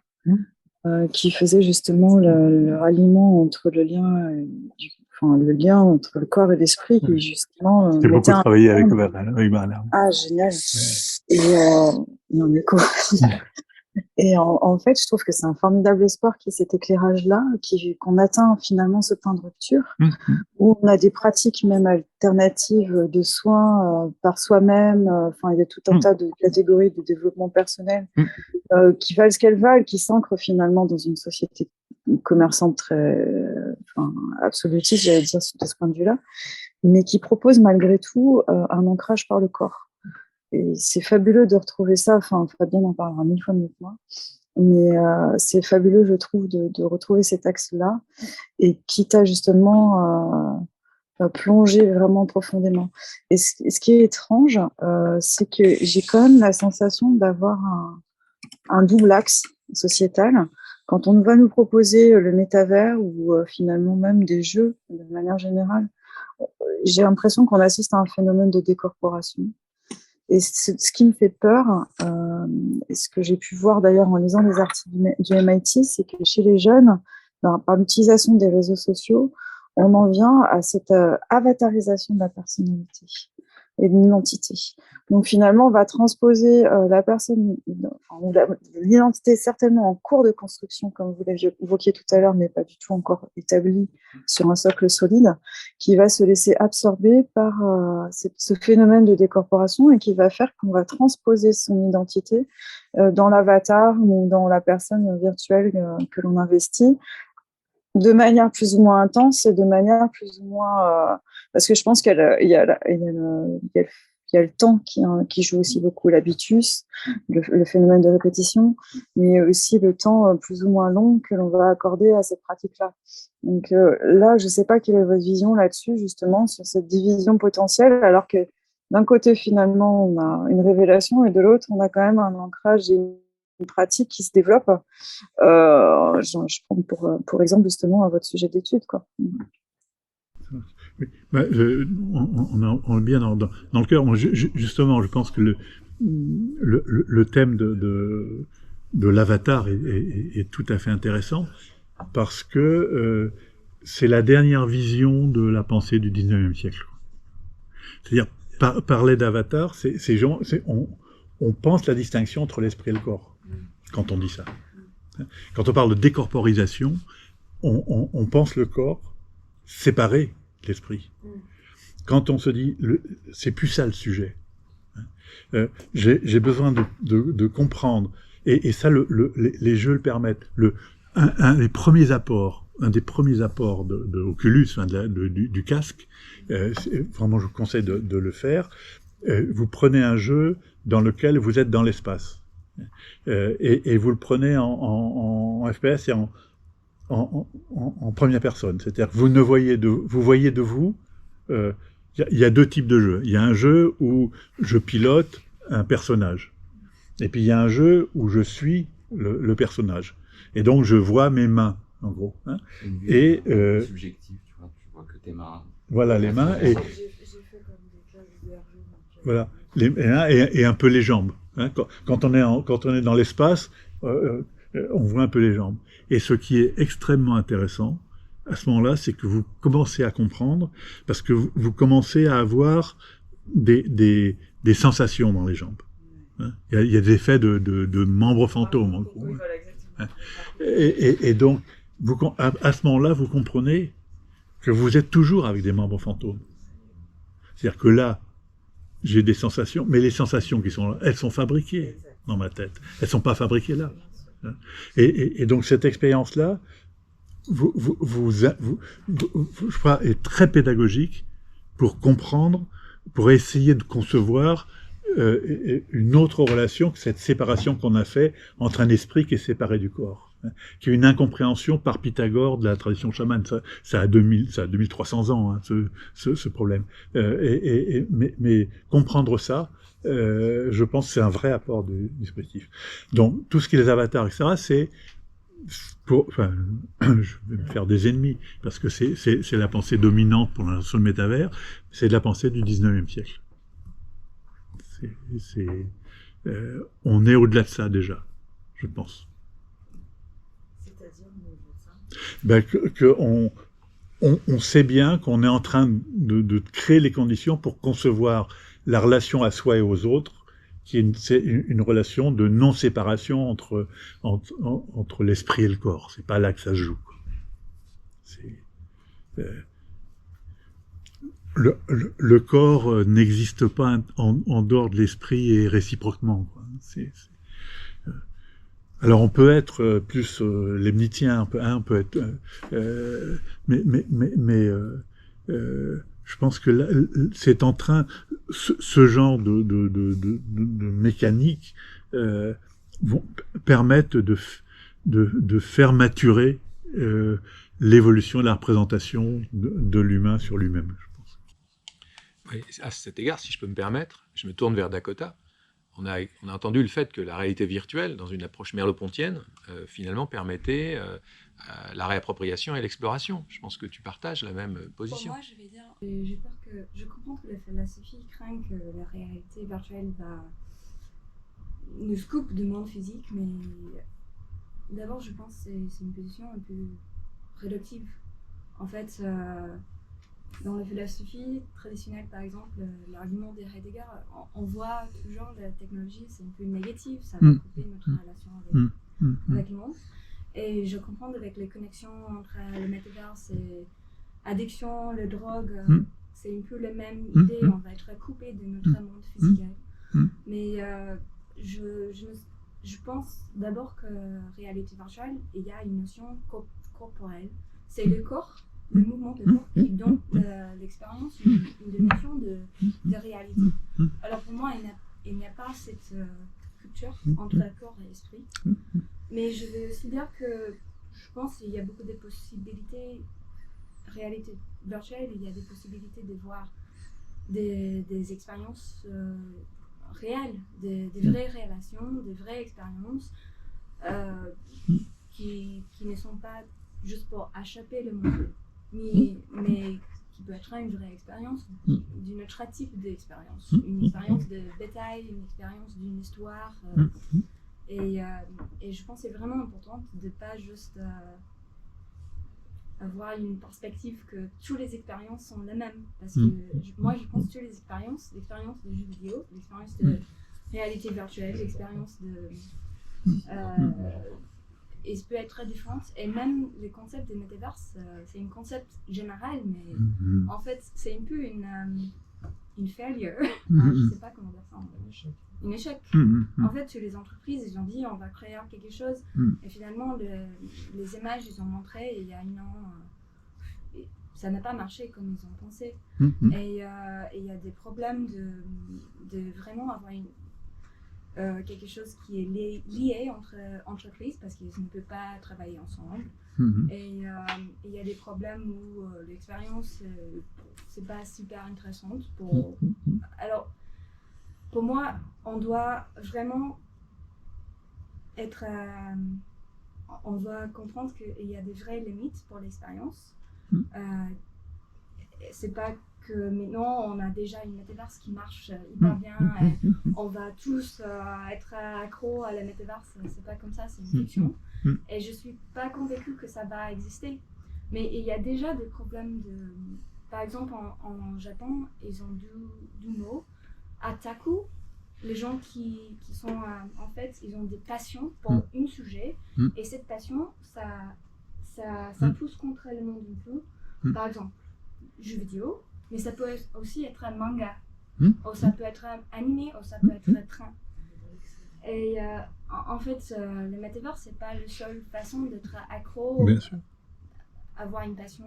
qui faisait justement le ralliement entre le lien, le lien entre le corps et l'esprit, qui justement J'ai beaucoup travaillé avec Bernard. Ah, génial. Ouais. Et en écho. Et en fait, je trouve que c'est un formidable espoir qui est cet éclairage-là, qu'on atteint finalement ce point de rupture, où on a des pratiques même alternatives de soins par soi-même. Enfin, il y a tout un tas de catégories de développement personnel qui valent ce qu'elles valent, qui s'ancrent finalement dans une société commerçante très absolutiste, j'allais dire, de ce point de vue-là, mais qui proposent malgré tout un ancrage par le corps. Et c'est fabuleux de retrouver ça. Enfin, Fabienne en parlera 1000 fois mieux que moi. Mais c'est fabuleux, je trouve, de retrouver cet axe-là, et quitte à justement plonger vraiment profondément. Et ce qui est étrange, c'est que j'ai quand même la sensation d'avoir un double axe sociétal. Quand on va nous proposer le métavers ou finalement même des jeux de manière générale, j'ai l'impression qu'on assiste à un phénomène de décorporation. Et ce qui me fait peur, et ce que j'ai pu voir d'ailleurs en lisant des articles du MIT, c'est que chez les jeunes, par l'utilisation des réseaux sociaux, on en vient à cette avatarisation de la personnalité et de l'identité. Donc finalement, on va transposer la personne, l'identité certainement en cours de construction, comme vous l'aviez évoqué tout à l'heure, mais pas du tout encore établie sur un socle solide, qui va se laisser absorber par ce phénomène de décorporation, et qui va faire qu'on va transposer son identité dans l'avatar ou dans la personne virtuelle que l'on investit, de manière plus ou moins intense et de manière plus ou moins... parce que je pense qu'il y a le temps qui joue aussi beaucoup, l'habitus, le phénomène de répétition, mais aussi le temps plus ou moins long que l'on va accorder à cette pratique-là. Donc là, je ne sais pas quelle est votre vision là-dessus, justement, sur cette division potentielle, alors que d'un côté, finalement, on a une révélation, et de l'autre, on a quand même un ancrage et une pratique qui se développe. Je prends pour exemple justement votre sujet d'étude, quoi. Oui, on est bien dans le cœur. Moi, justement, je pense que le thème de l'avatar est tout à fait intéressant, parce que c'est la dernière vision de la pensée du 19e siècle. C'est-à-dire, parler d'avatar, on pense la distinction entre l'esprit et le corps quand on dit ça. Quand on parle de décorporisation, on pense le corps séparé de l'esprit. Quand on se dit, c'est plus ça le sujet. J'ai besoin de comprendre, et ça, les jeux le permettent. Un des premiers apports de Oculus, du casque, vraiment je vous conseille de le faire. Vous prenez un jeu dans lequel vous êtes dans l'espace, et vous le prenez en FPS et en première personne. C'est-à-dire que vous voyez de vous. Il y a deux types de jeux. Il y a un jeu où je pilote un personnage, et puis il y a un jeu où je suis le personnage, et donc je vois mes mains, en gros. Hein. Et subjectif, tu vois que tes mains. Voilà les mains, et J'ai fait comme des classes de DRG. voilà les mains et un peu les jambes. Hein. Quand on est dans l'espace, on voit un peu les jambes. Et ce qui est extrêmement intéressant à ce moment-là, c'est que vous commencez à comprendre, parce que vous commencez à avoir des sensations dans les jambes. Hein. Il y a des effets de membres fantômes, en gros. Hein. Et donc, à ce moment-là, vous comprenez que vous êtes toujours avec des membres fantômes. C'est-à-dire que là, j'ai des sensations, mais les sensations qui sont là, elles sont fabriquées dans ma tête. Elles ne sont pas fabriquées là. Hein. Et donc, cette expérience-là, je crois, est très pédagogique pour comprendre, pour essayer de concevoir une autre relation que cette séparation qu'on a fait entre un esprit qui est séparé du corps, hein, qui est une incompréhension par Pythagore de la tradition chamane. Ça a 2300 ans, hein, ce problème. Mais comprendre ça, je pense que c'est un vrai apport du dispositif. Donc, tout ce qui est les avatars, etc., c'est je vais me faire des ennemis, parce que c'est la pensée dominante pour sur le métavers, c'est de la pensée du 19e siècle. On est au-delà de ça déjà, je pense. On sait bien qu'on est en train de créer les conditions pour concevoir la relation à soi et aux autres, qui est une relation de non-séparation entre l'esprit et le corps. C'est pas là que ça se joue. Le corps n'existe pas en dehors de l'esprit et réciproquement, quoi. Alors on peut être plus lemnitien, on peut être, je pense que là, c'est en train, ce genre de mécanique vont permettre de faire maturer l'évolution et la représentation de l'humain sur lui-même, je pense. Oui, à cet égard, si je peux me permettre, je me tourne vers Dakota. On a entendu le fait que la réalité virtuelle, dans une approche merleau-pontienne, finalement permettait la réappropriation et l'exploration. Je pense que tu partages la même position. Pour moi, je vais dire, j'ai peur que je comprends que la philosophie craint que la réalité virtuelle nous coupe du monde physique, mais d'abord, je pense que c'est une position un peu réductive. En fait, dans la philosophie traditionnelle, par exemple, l'argument de Heidegger, on voit toujours la technologie, c'est un peu négatif, ça va couper notre relation avec le monde. Et je comprends avec les connexions entre le métaverse et l'addiction, la drogue, c'est un peu la même idée, on va être coupé de notre monde physique. Mais je pense d'abord que réalité virtuelle, il y a une notion corporelle, c'est le corps. Le mouvement de corps qui donne l'expérience, une dimension de réalité. Alors pour moi, il n'y a pas cette rupture entre corps et esprit. Mais je veux aussi dire que je pense qu'il y a beaucoup de possibilités, réalité virtuelle, il y a des possibilités de voir des expériences réelles, des vraies relations, des vraies expériences qui ne sont pas juste pour échapper le monde. Mais qui peut être une vraie expérience d'une autre type d'expérience, une expérience de bétail, une expérience d'une histoire. Et je pense que c'est vraiment important de ne pas juste avoir une perspective que toutes les expériences sont les mêmes. Parce que moi, je pense que toutes les expériences, l'expérience de jeux vidéo, l'expérience de réalité virtuelle, l'expérience de... et ça peut être très différent. Et même le concept de metaverse, c'est un concept général, mais en fait, c'est un peu une failure. Je ne sais pas comment dire ça. Un échec. En fait, sur les entreprises, ils ont dit on va créer quelque chose, et finalement, les images, ils ont montré, il y a un an, ça n'a pas marché comme ils ont pensé. Et il y a des problèmes de vraiment avoir quelque chose qui est lié entre entreprises parce qu'ils ne peuvent pas travailler ensemble. Et il y a des problèmes où l'expérience c'est pas super intéressante. Alors, pour moi, on doit vraiment être... on doit comprendre qu'il y a des vraies limites pour l'expérience. C'est pas que maintenant on a déjà une métaverse qui marche hyper bien et on va tous être accro à la métaverse, c'est pas comme ça, c'est une fiction. Et je suis pas convaincue que ça va exister. Mais il y a déjà des problèmes par exemple en Japon, ils ont du mot Ataku, les gens qui sont en fait, ils ont des passions pour un sujet et cette passion, ça pousse contre le monde du tout. Par exemple, jeux vidéo, mais ça peut aussi être un manga, ou ça peut être un animé, ou ça peut être un train. Et en fait, le metaverse, c'est pas la seule façon d'être accro, avoir une passion.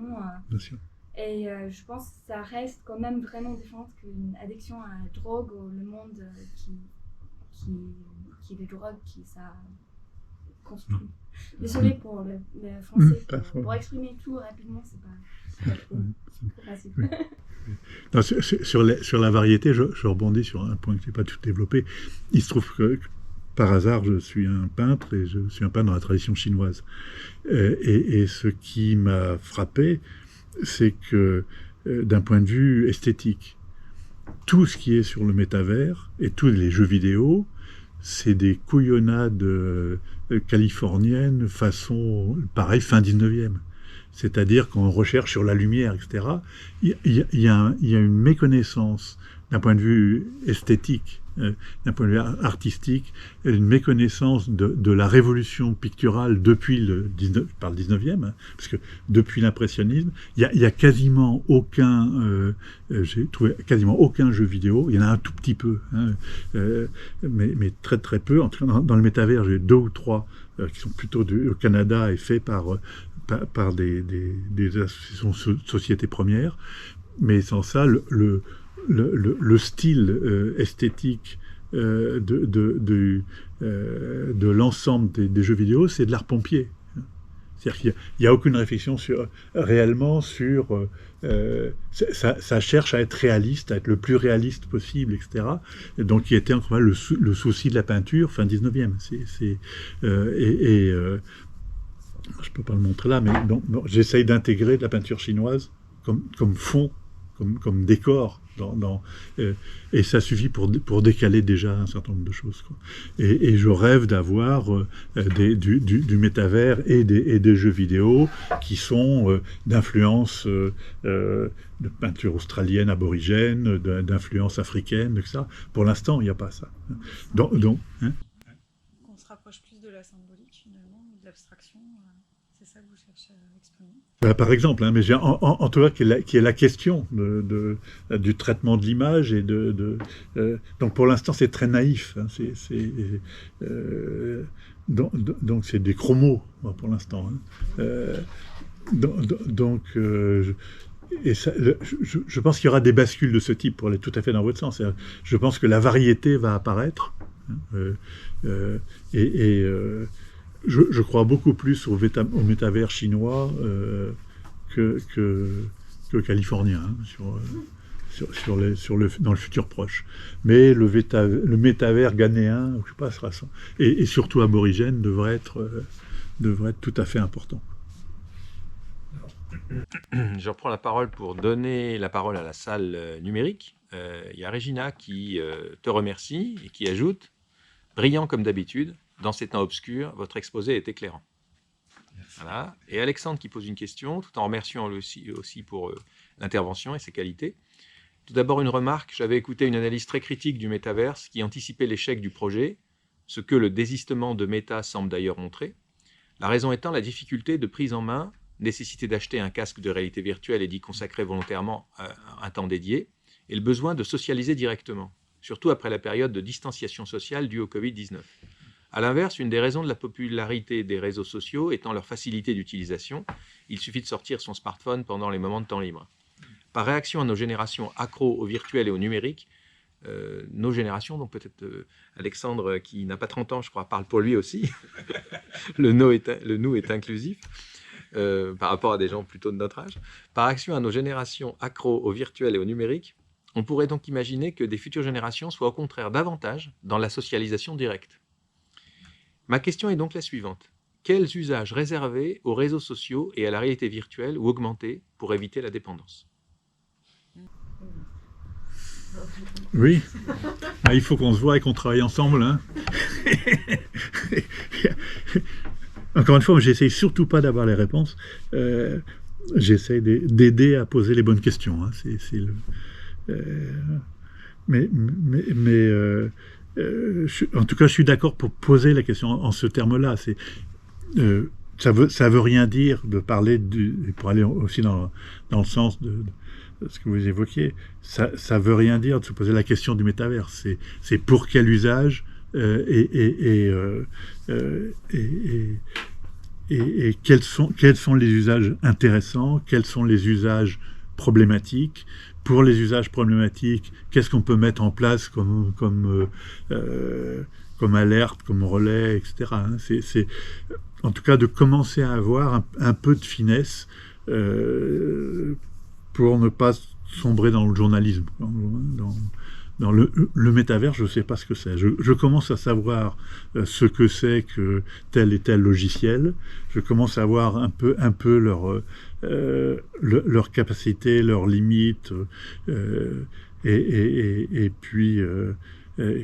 Bien sûr. Et je pense que ça reste quand même vraiment différent qu'une addiction à la drogue ou le monde qui est des drogues qui ça construit. Désolée pour le français, pour exprimer tout rapidement, c'est pas trop facile. Non, sur la variété, je rebondis sur un point que je n'ai pas tout développé. Il se trouve que par hasard, je suis un peintre et je suis un peintre dans la tradition chinoise. Et ce qui m'a frappé, c'est que d'un point de vue esthétique, tout ce qui est sur le métavers et tous les jeux vidéo, c'est des couillonnades californienne, façon, pareil, fin 19e. C'est-à-dire qu'on recherche sur la lumière, etc. Il y a une méconnaissance d'un point de vue esthétique, d'un point de vue artistique, une méconnaissance de la révolution picturale depuis le 19e, hein, parce que depuis l'impressionnisme, il y a quasiment aucun, j'ai trouvé quasiment aucun jeu vidéo, il y en a un tout petit peu, hein, mais très très peu. En tout cas, dans le métavers, j'ai 2 ou 3 qui sont plutôt au Canada et faits par des associations sociétés premières, mais sans ça, le style esthétique de l'ensemble des jeux vidéo, c'est de l'art pompier. C'est-à-dire qu'il n'y a aucune réflexion réellement sur... ça cherche à être réaliste, à être le plus réaliste possible, etc. Et donc, qui était encore le souci de la peinture, fin 19e. Je ne peux pas le montrer là, mais j'essaye d'intégrer de la peinture chinoise comme fond, comme décor, et ça suffit pour décaler déjà un certain nombre de choses, quoi. Et je rêve d'avoir du métavers et des jeux vidéo qui sont d'influence de peinture australienne, aborigène, d'influence africaine, etc. Pour l'instant, il n'y a pas ça. Donc hein. On se rapproche plus de la symbolique, finalement, de l'abstraction. C'est ça que vous cherchez à exprimer? Par exemple, hein, mais en tout cas, qui est la question du traitement de l'image et donc pour l'instant c'est très naïf. Hein, donc c'est des chromos pour l'instant. Hein. Et ça, je pense qu'il y aura des bascules de ce type pour aller tout à fait dans votre sens. Je pense que la variété va apparaître. Hein, je crois beaucoup plus au métavers chinois que californien, hein, dans le futur proche. Mais le métavers ghanéen, je sais pas, sera ça, et surtout aborigène, devrait être tout à fait important. Je reprends la parole pour donner la parole à la salle numérique. Il y a Régina qui te remercie et qui ajoute « Brillant comme d'habitude, dans ces temps obscurs, votre exposé est éclairant. » Voilà. Et Alexandre qui pose une question, tout en remerciant aussi pour l'intervention et ses qualités. Tout d'abord une remarque, j'avais écouté une analyse très critique du métaverse qui anticipait l'échec du projet, ce que le désistement de Meta semble d'ailleurs montrer. La raison étant la difficulté de prise en main, nécessité d'acheter un casque de réalité virtuelle et d'y consacrer volontairement un temps dédié, et le besoin de socialiser directement, surtout après la période de distanciation sociale due au Covid-19. A l'inverse, une des raisons de la popularité des réseaux sociaux étant leur facilité d'utilisation, il suffit de sortir son smartphone pendant les moments de temps libre. Par réaction à nos générations accros au virtuel et au numérique, nos générations, donc peut-être Alexandre qui n'a pas 30 ans, je crois, parle pour lui aussi, le nous est inclusif, par rapport à des gens plutôt de notre âge. Par réaction à nos générations accros au virtuel et au numérique, on pourrait donc imaginer que des futures générations soient au contraire davantage dans la socialisation directe. Ma question est donc la suivante. Quels usages réservés aux réseaux sociaux et à la réalité virtuelle ou augmentée pour éviter la dépendance? Oui, il faut qu'on se voit et qu'on travaille ensemble. Hein. Encore une fois, j'essaye surtout pas d'avoir les réponses. J'essaie d'aider à poser les bonnes questions. Hein. En tout cas, je suis d'accord pour poser la question en ce terme-là. Ça veut rien dire de parler pour aller aussi dans le sens de ce que vous évoquiez. Ça veut rien dire de se poser la question du métavers. C'est pour quel usage et quels sont les usages intéressants, quels sont les usages problématiques. Pour les usages problématiques, qu'est-ce qu'on peut mettre en place comme alerte, comme relais, etc. Hein. C'est en tout cas de commencer à avoir un peu de finesse pour ne pas sombrer dans le journalisme. Dans le métavers, je ne sais pas ce que c'est. Je commence à savoir ce que c'est que tel et tel logiciel. Je commence à voir un peu leur capacité, leurs limites, et puis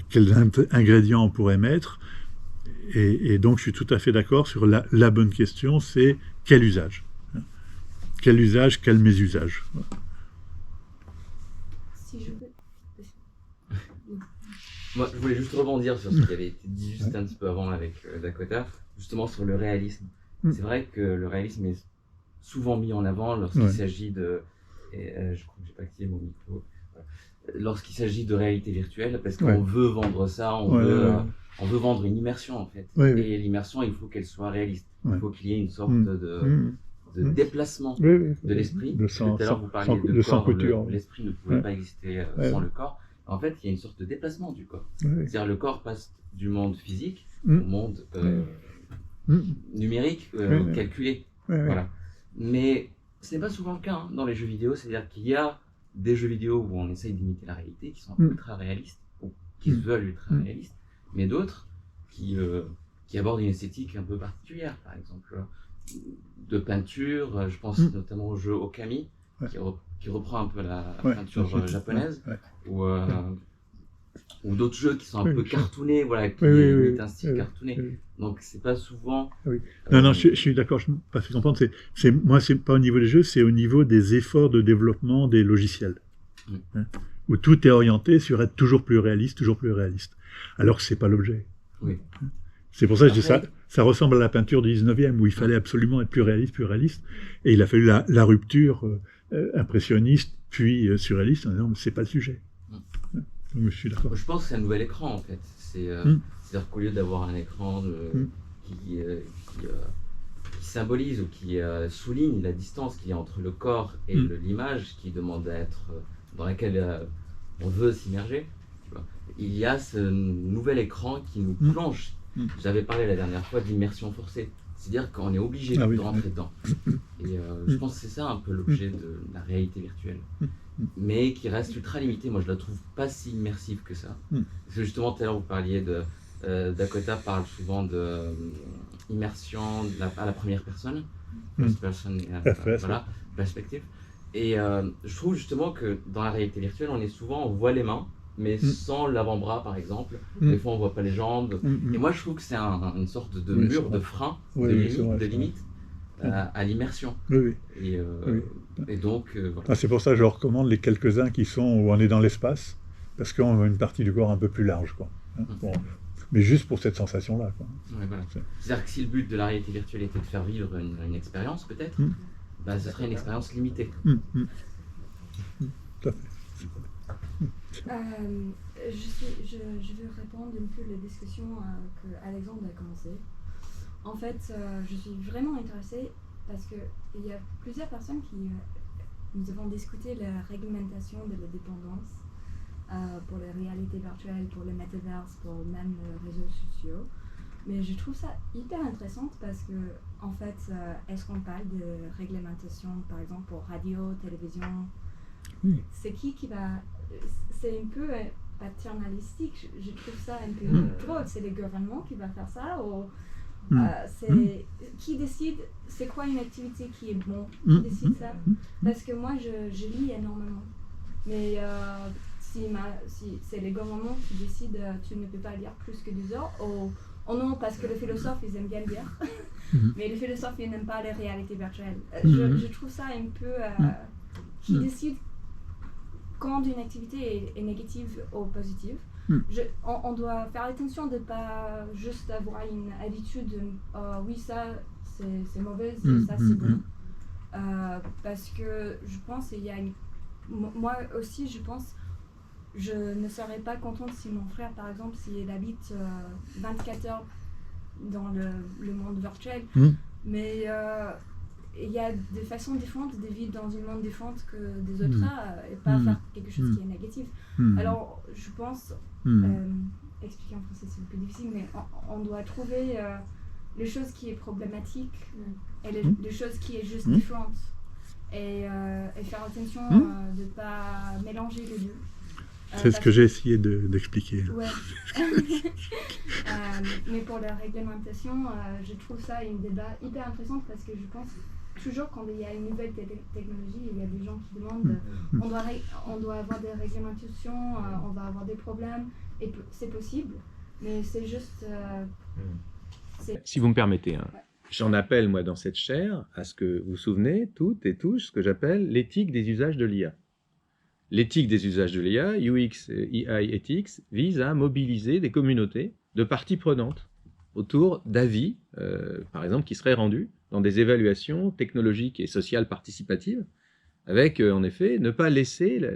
quels ingrédients on pourrait mettre. Et donc, je suis tout à fait d'accord sur la bonne question, c'est quel usage? Quel usage, quel mésusage? Si je peux. Moi, je voulais juste rebondir sur ce qui avait été dit juste un petit peu avant avec Dakota, justement sur le réalisme. C'est vrai que le réalisme est souvent mis en avant lorsqu'il s'agit de... je crois que j'ai pas activé mon micro. Lorsqu'il s'agit de réalité virtuelle, parce qu'on veut vendre ça, on veut vendre une immersion en fait. Et l'immersion, il faut qu'elle soit réaliste. Il faut qu'il y ait une sorte de déplacement de l'esprit. Tout à l'heure, vous parliez de corps, l'esprit ne pouvait pas exister sans le corps. En fait, il y a une sorte de déplacement du corps. C'est-à-dire le corps passe du monde physique au monde numérique, calculé. Voilà. Mais ce n'est pas souvent le cas dans les jeux vidéo. C'est-à-dire qu'il y a des jeux vidéo où on essaye d'imiter la réalité, qui sont ultra réalistes, ou qui se veulent ultra réalistes, mais d'autres qui abordent une esthétique un peu particulière, par exemple de peinture. Je pense notamment au jeu Okami, qui reprend un peu la peinture japonaise, ou d'autres jeux qui sont un peu cartoonés, voilà, qui imitent un style cartooné. Donc c'est pas souvent... Non, je suis d'accord, je ne pas fait comprendre. Moi, c'est pas au niveau des jeux, c'est au niveau des efforts de développement des logiciels. Où tout est orienté sur être toujours plus réaliste, alors que c'est pas l'objet. C'est pour ça que je dis ça ressemble à la peinture du 19e, où il fallait absolument être plus réaliste, et il a fallu la rupture impressionniste, puis surréaliste, en disant, mais c'est pas le sujet. Donc, je suis d'accord. Je pense que c'est un nouvel écran, en fait. C'est-à-dire qu'au lieu d'avoir un écran qui symbolise ou qui souligne la distance qu'il y a entre le corps et l'image, qui demande à être dans laquelle on veut s'immerger, il y a ce nouvel écran qui nous plonge. J'avais parlé la dernière fois d'immersion forcée, c'est-à-dire qu'on est obligé de rentrer dedans. Et je pense que c'est ça un peu l'objet de la réalité virtuelle, mais qui reste ultra limitée. Moi, je la trouve pas si immersive que ça. Parce que justement, tout à l'heure, vous parliez Dakota parle souvent d'immersion à la première personne, first person, voilà, perspective. Et je trouve justement que dans la réalité virtuelle, on voit les mains, mais sans l'avant-bras par exemple. Des fois on voit pas les jambes. Et moi je trouve que c'est une sorte de mur, de frein, de limite à l'immersion. Et donc voilà. C'est pour ça que je recommande les quelques-uns qui sont où on est dans l'espace, parce qu'on a une partie du corps un peu plus large, quoi. Mais juste pour cette sensation-là, quoi. Voilà. C'est-à-dire que si le but de la réalité virtuelle était de faire vivre une expérience peut-être, ce serait une expérience limitée. Tout à fait. Je veux répondre un peu à la discussion que Alexandre a commencé. En fait, je suis vraiment intéressée parce qu'il y a plusieurs personnes nous avons discuté la réglementation de la dépendance pour la réalité virtuelle, pour le metaverse, pour même les réseaux sociaux. Mais je trouve ça hyper intéressant parce que, en fait, est-ce qu'on parle de réglementation, par exemple, pour radio, télévision? C'est qui va... C'est un peu paternalistique, je trouve ça un peu drôle. C'est le gouvernement qui va faire ça ou qui décide c'est quoi une activité qui est bon? Qui décide ça? Parce que moi je lis énormément, mais si c'est le gouvernement qui décide tu ne peux pas lire plus que 2 heures, ou non, parce que les philosophes ils aiment bien lire, mais les philosophes ils n'aiment pas les réalités virtuelles. Je trouve ça un peu qui décide quand une activité est négative ou positive. On doit faire attention de ne pas juste avoir une habitude de oui, ça c'est mauvais, ça c'est bon. Parce que je pense qu'il y a moi aussi, je pense, je ne serais pas contente si mon frère, par exemple, s'il habite 24 heures dans le monde virtuel, mais il y a des façons différentes de vivre dans un monde différent que des autres et pas faire quelque chose qui est négatif. Alors, je pense, expliquer en français c'est plus difficile, mais on doit trouver les choses qui est problématique et les choses qui est juste différentes. Et faire attention de ne pas mélanger les deux. C'est ce que j'ai essayé d'expliquer. Ouais. Mais pour la réglementation, je trouve ça un débat hyper intéressant parce que je pense toujours quand il y a une nouvelle technologie, il y a des gens qui demandent on doit avoir des réglementations, on va avoir des problèmes, et c'est possible, mais c'est juste Si vous me permettez, hein. Ouais. J'en appelle, moi, dans cette chaire, à ce que vous vous souvenez, toutes et tous, ce que j'appelle l'éthique des usages de l'IA. L'éthique des usages de l'IA, UX, AI Ethics, vise à mobiliser des communautés de parties prenantes autour d'avis, par exemple, qui seraient rendus dans des évaluations technologiques et sociales participatives, avec, en effet, ne pas laisser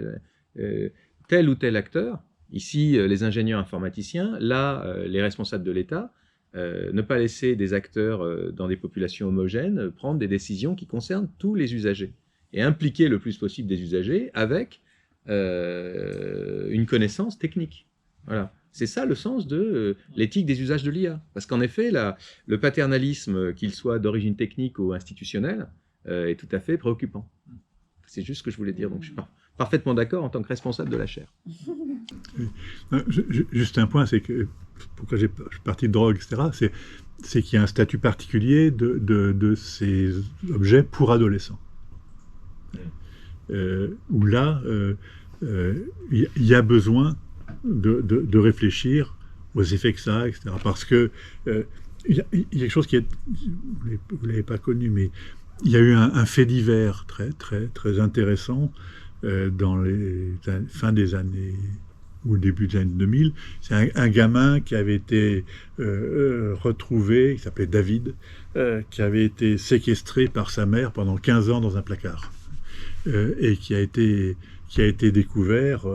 tel ou tel acteur, ici les ingénieurs informaticiens, là les responsables de l'État, ne pas laisser des acteurs dans des populations homogènes prendre des décisions qui concernent tous les usagers, et impliquer le plus possible des usagers avec une connaissance technique. Voilà. C'est ça le sens de l'éthique des usages de l'IA. Parce qu'en effet, le paternalisme, qu'il soit d'origine technique ou institutionnelle, est tout à fait préoccupant. C'est juste ce que je voulais dire. Donc je suis parfaitement d'accord en tant que responsable de la chaire. Juste un point, c'est que pourquoi je suis parti de drogue, etc., c'est qu'il y a un statut particulier de ces objets pour adolescents. Où là, il y a besoin de réfléchir aux effets que ça a, etc. Parce que il y a quelque chose qui est, vous l'avez pas connu, mais il y a eu un fait divers très très très intéressant dans les fin des années ou début des années 2000. C'est un gamin qui avait été retrouvé, qui s'appelait David, qui avait été séquestré par sa mère pendant 15 ans dans un placard. Et qui a été découvert,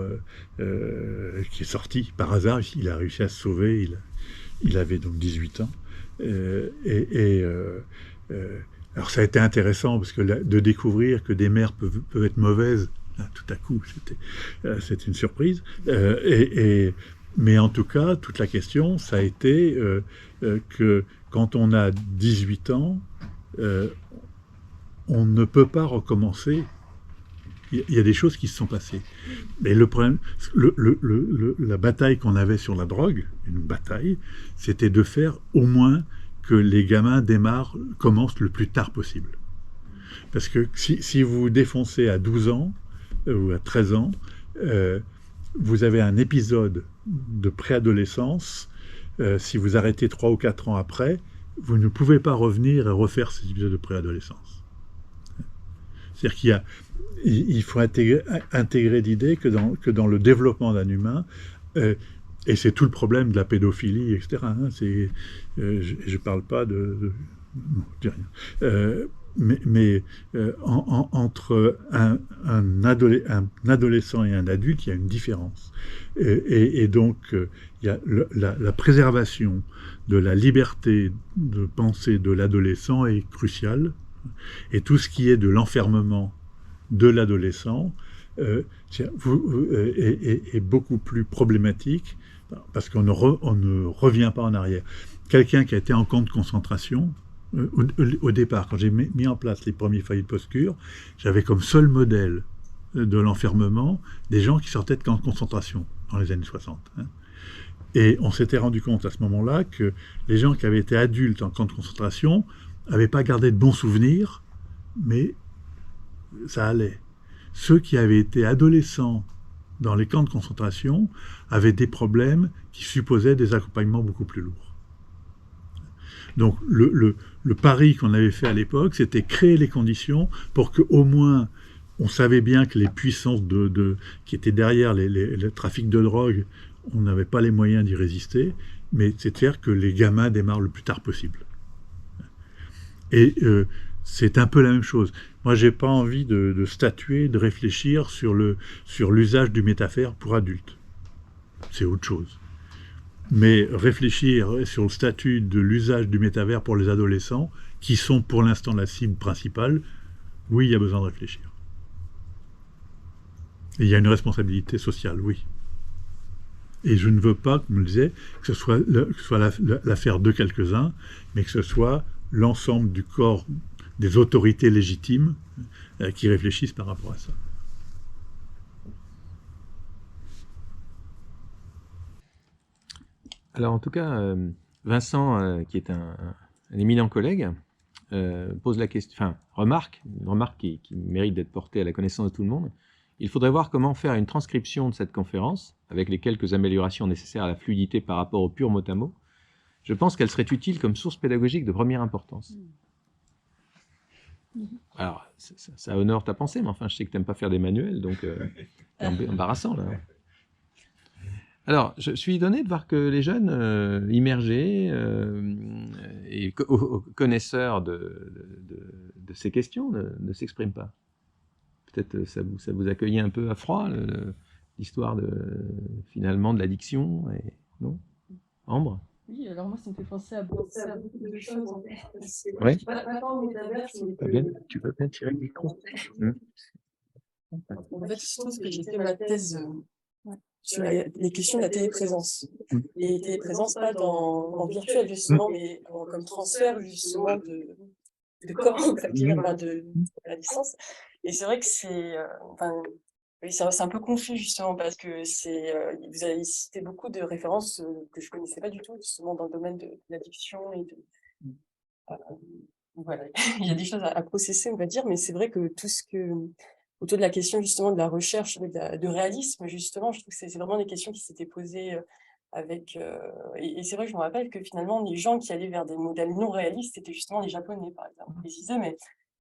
qui est sorti par hasard. Il a réussi à se sauver, il avait donc 18 ans. Alors ça a été intéressant, parce que de découvrir que des mères peuvent être mauvaises, là, tout à coup, c'était une surprise. Mais en tout cas, toute la question, ça a été que quand on a 18 ans, on ne peut pas recommencer. Il y a des choses qui se sont passées. Mais le problème, la bataille qu'on avait sur la drogue, une bataille, c'était de faire au moins que les gamins commencent le plus tard possible. Parce que si vous défoncez à 12 ans ou à 13 ans, vous avez un épisode de préadolescence. Si vous arrêtez 3 ou 4 ans après, vous ne pouvez pas revenir et refaire ces épisodes de préadolescence. C'est-à-dire il faut intégrer l'idée que dans le développement d'un humain, et c'est tout le problème de la pédophilie, etc. Hein, je parle pas de non, je dis rien. Entre un adolescent et un adulte, il y a une différence. Et donc, il y a la préservation de la liberté de pensée de l'adolescent est cruciale. Et tout ce qui est de l'enfermement de l'adolescent est beaucoup plus problématique, parce qu'on ne revient pas en arrière. Quelqu'un qui a été en camp de concentration, au départ, quand j'ai mis en place les premiers foyers de post-cure, j'avais comme seul modèle de l'enfermement des gens qui sortaient de camps de concentration dans les années 60. Hein. Et on s'était rendu compte à ce moment-là que les gens qui avaient été adultes en camp de concentration n'avaient pas gardé de bons souvenirs, mais ça allait. Ceux qui avaient été adolescents dans les camps de concentration avaient des problèmes qui supposaient des accompagnements beaucoup plus lourds. Donc le pari qu'on avait fait à l'époque, c'était créer les conditions pour qu'au moins on savait bien que les puissances qui étaient derrière le trafic de drogue, on n'avait pas les moyens d'y résister, mais c'est de faire que les gamins démarrent le plus tard possible. Et c'est un peu la même chose. Moi, j'ai pas envie de statuer, de réfléchir sur l'usage du métavers pour adultes. C'est autre chose. Mais réfléchir sur le statut de l'usage du métavers pour les adolescents, qui sont pour l'instant la cible principale, oui, il y a besoin de réfléchir. Et il y a une responsabilité sociale, oui. Et je ne veux pas, comme je le disais, que ce soit l'affaire de quelques-uns, mais que ce soit l'ensemble du corps des autorités légitimes qui réfléchissent par rapport à ça. Alors en tout cas, Vincent, qui est un éminent collègue, pose la question, une remarque qui mérite d'être portée à la connaissance de tout le monde. Il faudrait voir comment faire une transcription de cette conférence, avec les quelques améliorations nécessaires à la fluidité par rapport au pur mot à mot, je pense qu'elle serait utile comme source pédagogique de première importance. Alors, ça honore ta pensée, mais enfin, je sais que tu n'aimes pas faire des manuels, donc c'est embarrassant, là. Alors, je suis étonné de voir que les jeunes immergés et connaisseurs de ces questions ne s'expriment pas. Peut-être ça vous accueillait un peu à froid, l'histoire finalement de l'addiction, non, Ambre? Oui, alors moi, ça me fait penser à beaucoup de choses. En fait. Oui. Tu peux bien tirer le micro. En fait, je trouve que j'ai fait ma thèse sur les questions de la téléprésence. Et téléprésence, pas en virtuel, justement, mais comme transfert, justement, de corps, de la distance. Et c'est vrai que c'est un peu confus, justement, parce que vous avez cité beaucoup de références que je ne connaissais pas du tout, justement, dans le domaine de l'addiction et voilà, il y a des choses à processer, on va dire, mais c'est vrai que tout ce que autour de la question justement de la recherche de réalisme, justement, je trouve que c'est vraiment des questions qui s'étaient posées avec et c'est vrai que je me rappelle que finalement les gens qui allaient vers des modèles non réalistes c'était justement les Japonais, par exemple. Ils disaient mais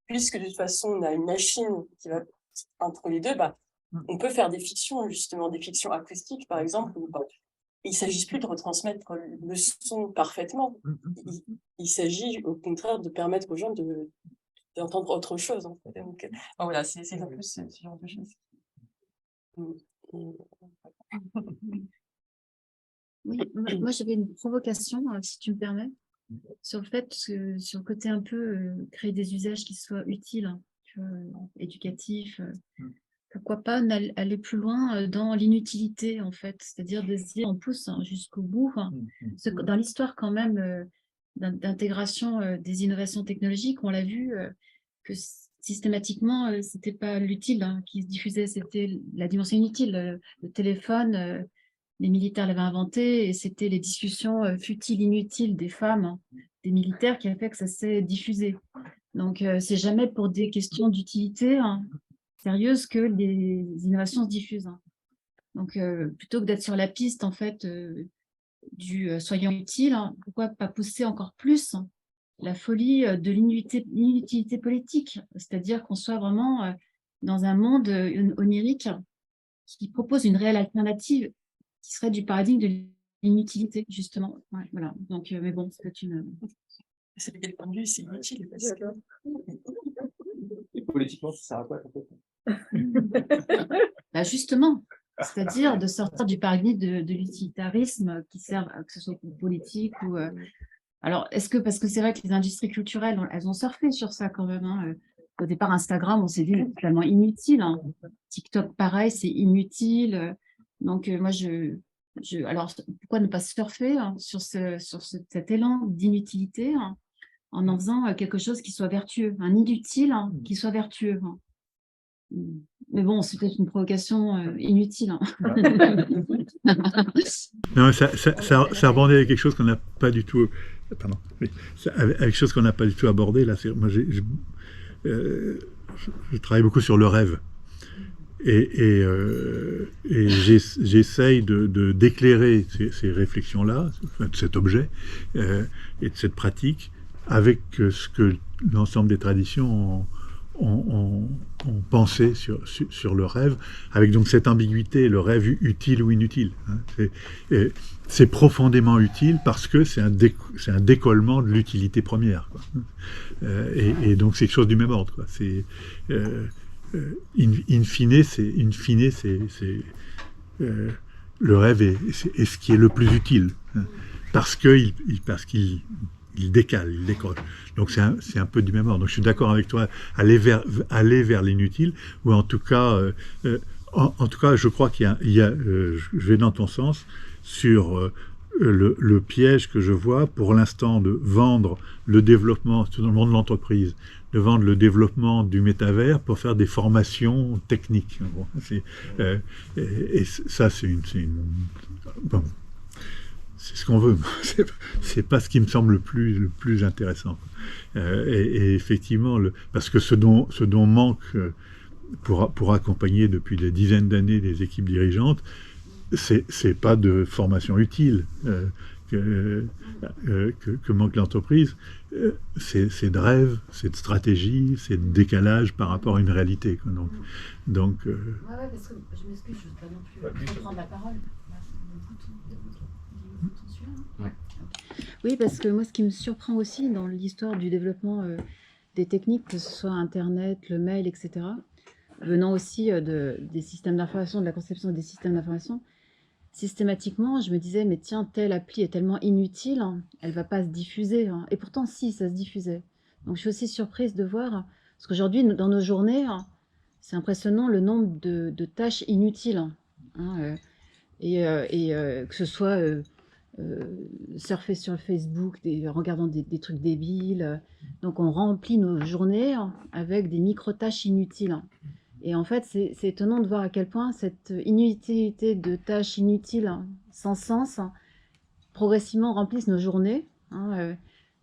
puisque de toute façon on a une machine qui va entre les deux, on peut faire des fictions, justement des fictions acoustiques par exemple, où il ne s'agit plus de retransmettre le son parfaitement, il s'agit au contraire de permettre aux gens d'entendre autre chose, en fait. Donc, voilà, c'est un peu ce genre de choses. Oui, moi j'avais une provocation, si tu me permets, sur le fait que sur le côté un peu créer des usages qui soient utiles, hein, tu vois, éducatifs. Pourquoi pas aller plus loin dans l'inutilité, en fait, c'est-à-dire de se dire on pousse jusqu'au bout. Dans l'histoire quand même d'intégration des innovations technologiques, on l'a vu que systématiquement, c'était pas l'utile qui se diffusait, c'était la dimension inutile. Le téléphone, les militaires l'avaient inventé, et c'était les discussions futiles, inutiles des femmes, des militaires, qui a fait que ça s'est diffusé. Donc, c'est jamais pour des questions d'utilité sérieuse que les innovations se diffusent. Donc, plutôt que d'être sur la piste, en fait, du soyons utiles, pourquoi pas pousser encore plus la folie de l'inutilité politique, c'est-à-dire qu'on soit vraiment dans un monde onirique qui propose une réelle alternative qui serait du paradigme de l'inutilité, justement. Ouais, voilà. Donc, mais bon, c'est une... C'est quel point de vue, c'est inutile. Parce que... Et politiquement, ça sert à quoi justement, c'est-à-dire de sortir du paradigme de l'utilitarisme qui sert, que ce soit pour politique ou... Alors, parce que c'est vrai que les industries culturelles, elles ont surfé sur ça quand même. Au départ, Instagram, on s'est dit, c'est totalement inutile. TikTok, pareil, c'est inutile. Donc, moi, alors, pourquoi ne pas surfer sur cet élan d'inutilité en faisant quelque chose qui soit vertueux, un inutile qui soit vertueux. Mais bon, c'est peut-être une provocation inutile. Non, ça rebondait avec quelque chose qu'on n'a pas du tout... Pardon. Avec quelque chose qu'on n'a pas du tout abordé. Là, moi, je travaille beaucoup sur le rêve. Et j'essaye d'éclairer ces réflexions-là, de cet objet et de cette pratique, avec ce que l'ensemble des traditions ont pensé sur le rêve, avec donc cette ambiguïté, le rêve utile ou inutile. C'est profondément utile parce que c'est un décollement de l'utilité première, quoi. Et donc c'est quelque chose du même ordre, quoi. C'est in fine, le rêve est ce qui est le plus utile, parce qu'il décale, il décolle. Donc c'est un peu du même ordre. Donc je suis d'accord avec toi, aller vers l'inutile, ou en tout cas, je crois qu'il y a je vais dans ton sens sur le piège que je vois pour l'instant de vendre le développement dans le monde de l'entreprise, de vendre le développement du métavers pour faire des formations techniques. Bon, et ça, bon, c'est ce qu'on veut. C'est pas ce qui me semble le plus intéressant. Et effectivement, parce que ce dont manque pour accompagner depuis des dizaines d'années des équipes dirigeantes, c'est pas de formation utile. que manque l'entreprise, c'est de rêve, c'est de stratégie, c'est de décalage par rapport à une réalité, quoi. Donc Ouais, parce que je m'excuse, je ne veux pas non plus prendre la parole. Oui, parce que moi, ce qui me surprend aussi dans l'histoire du développement des techniques, que ce soit Internet, le mail, etc., venant aussi des systèmes d'information, de la conception des systèmes d'information, systématiquement, je me disais, mais tiens, telle appli est tellement inutile, hein, elle ne va pas se diffuser, hein. Et pourtant, si, ça se diffusait. Donc, je suis aussi surprise de voir, parce qu'aujourd'hui, dans nos journées, hein, c'est impressionnant le nombre de tâches inutiles, hein, que ce soit surfer sur le Facebook, regardant des trucs débiles. Donc, on remplit nos journées avec des micro-tâches inutiles. Et en fait, c'est étonnant de voir à quel point cette inutilité de tâches inutiles, sans sens, progressivement remplissent nos journées.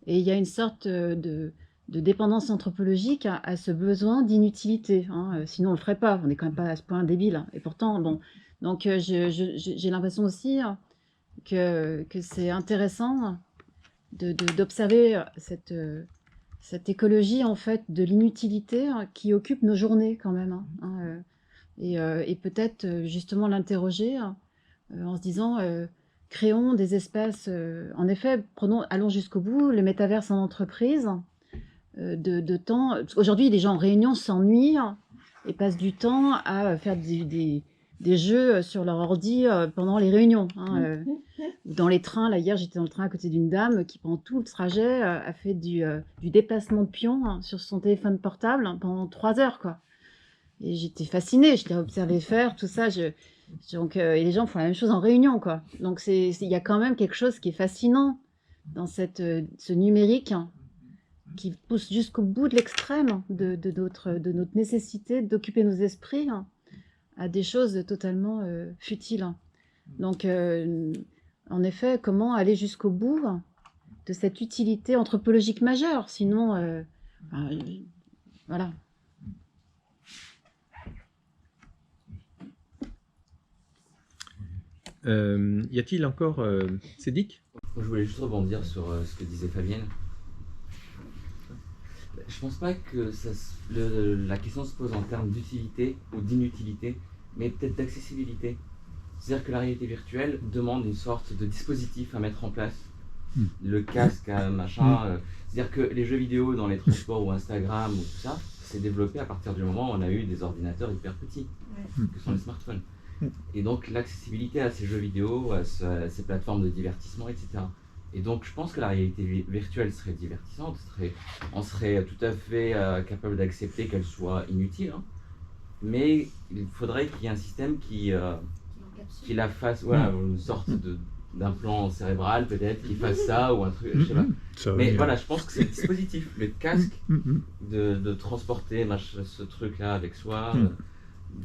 Et il y a une sorte de dépendance anthropologique à ce besoin d'inutilité. Sinon, on ne le ferait pas. On n'est quand même pas à ce point débile. Et pourtant, bon. Donc, j'ai l'impression aussi que c'est intéressant d'observer cette écologie en fait de l'inutilité qui occupe nos journées quand même, et peut-être justement l'interroger en se disant créons des espaces, en effet, allons jusqu'au bout, le métaverse en entreprise, de temps. Aujourd'hui, les gens en réunion s'ennuient et passent du temps à faire des jeux sur leur ordi pendant les réunions. Dans les trains, là, hier, j'étais dans le train à côté d'une dame qui, pendant tout le trajet, a fait du déplacement de pion sur son téléphone portable pendant 3 heures, quoi. Et j'étais fascinée, je l'ai observé faire, tout ça. Et les gens font la même chose en réunion, quoi. Donc, il y a quand même quelque chose qui est fascinant dans ce numérique qui pousse jusqu'au bout de l'extrême de notre nécessité d'occuper nos esprits à des choses totalement futiles. Donc, en effet, comment aller jusqu'au bout de cette utilité anthropologique majeure? Sinon, voilà. Y a-t-il encore Cédric? Je voulais juste rebondir sur ce que disait Fabienne. Je pense pas que la question se pose en termes d'utilité ou d'inutilité, mais peut-être d'accessibilité. C'est-à-dire que la réalité virtuelle demande une sorte de dispositif à mettre en place. Le casque, machin. C'est-à-dire que les jeux vidéo dans les transports ou Instagram ou tout ça, c'est développé à partir du moment où on a eu des ordinateurs hyper petits, que sont les smartphones. Et donc l'accessibilité à ces jeux vidéo, à ces plateformes de divertissement, etc. Et donc je pense que la réalité virtuelle serait divertissante, on serait tout à fait capable d'accepter qu'elle soit inutile, mais il faudrait qu'il y ait un système qui la fasse, voilà, une sorte d'implant cérébral peut-être, qui fasse ça ou un truc, je sais pas. Mais voilà, je pense que c'est le dispositif, le casque de transporter ce truc-là avec soi,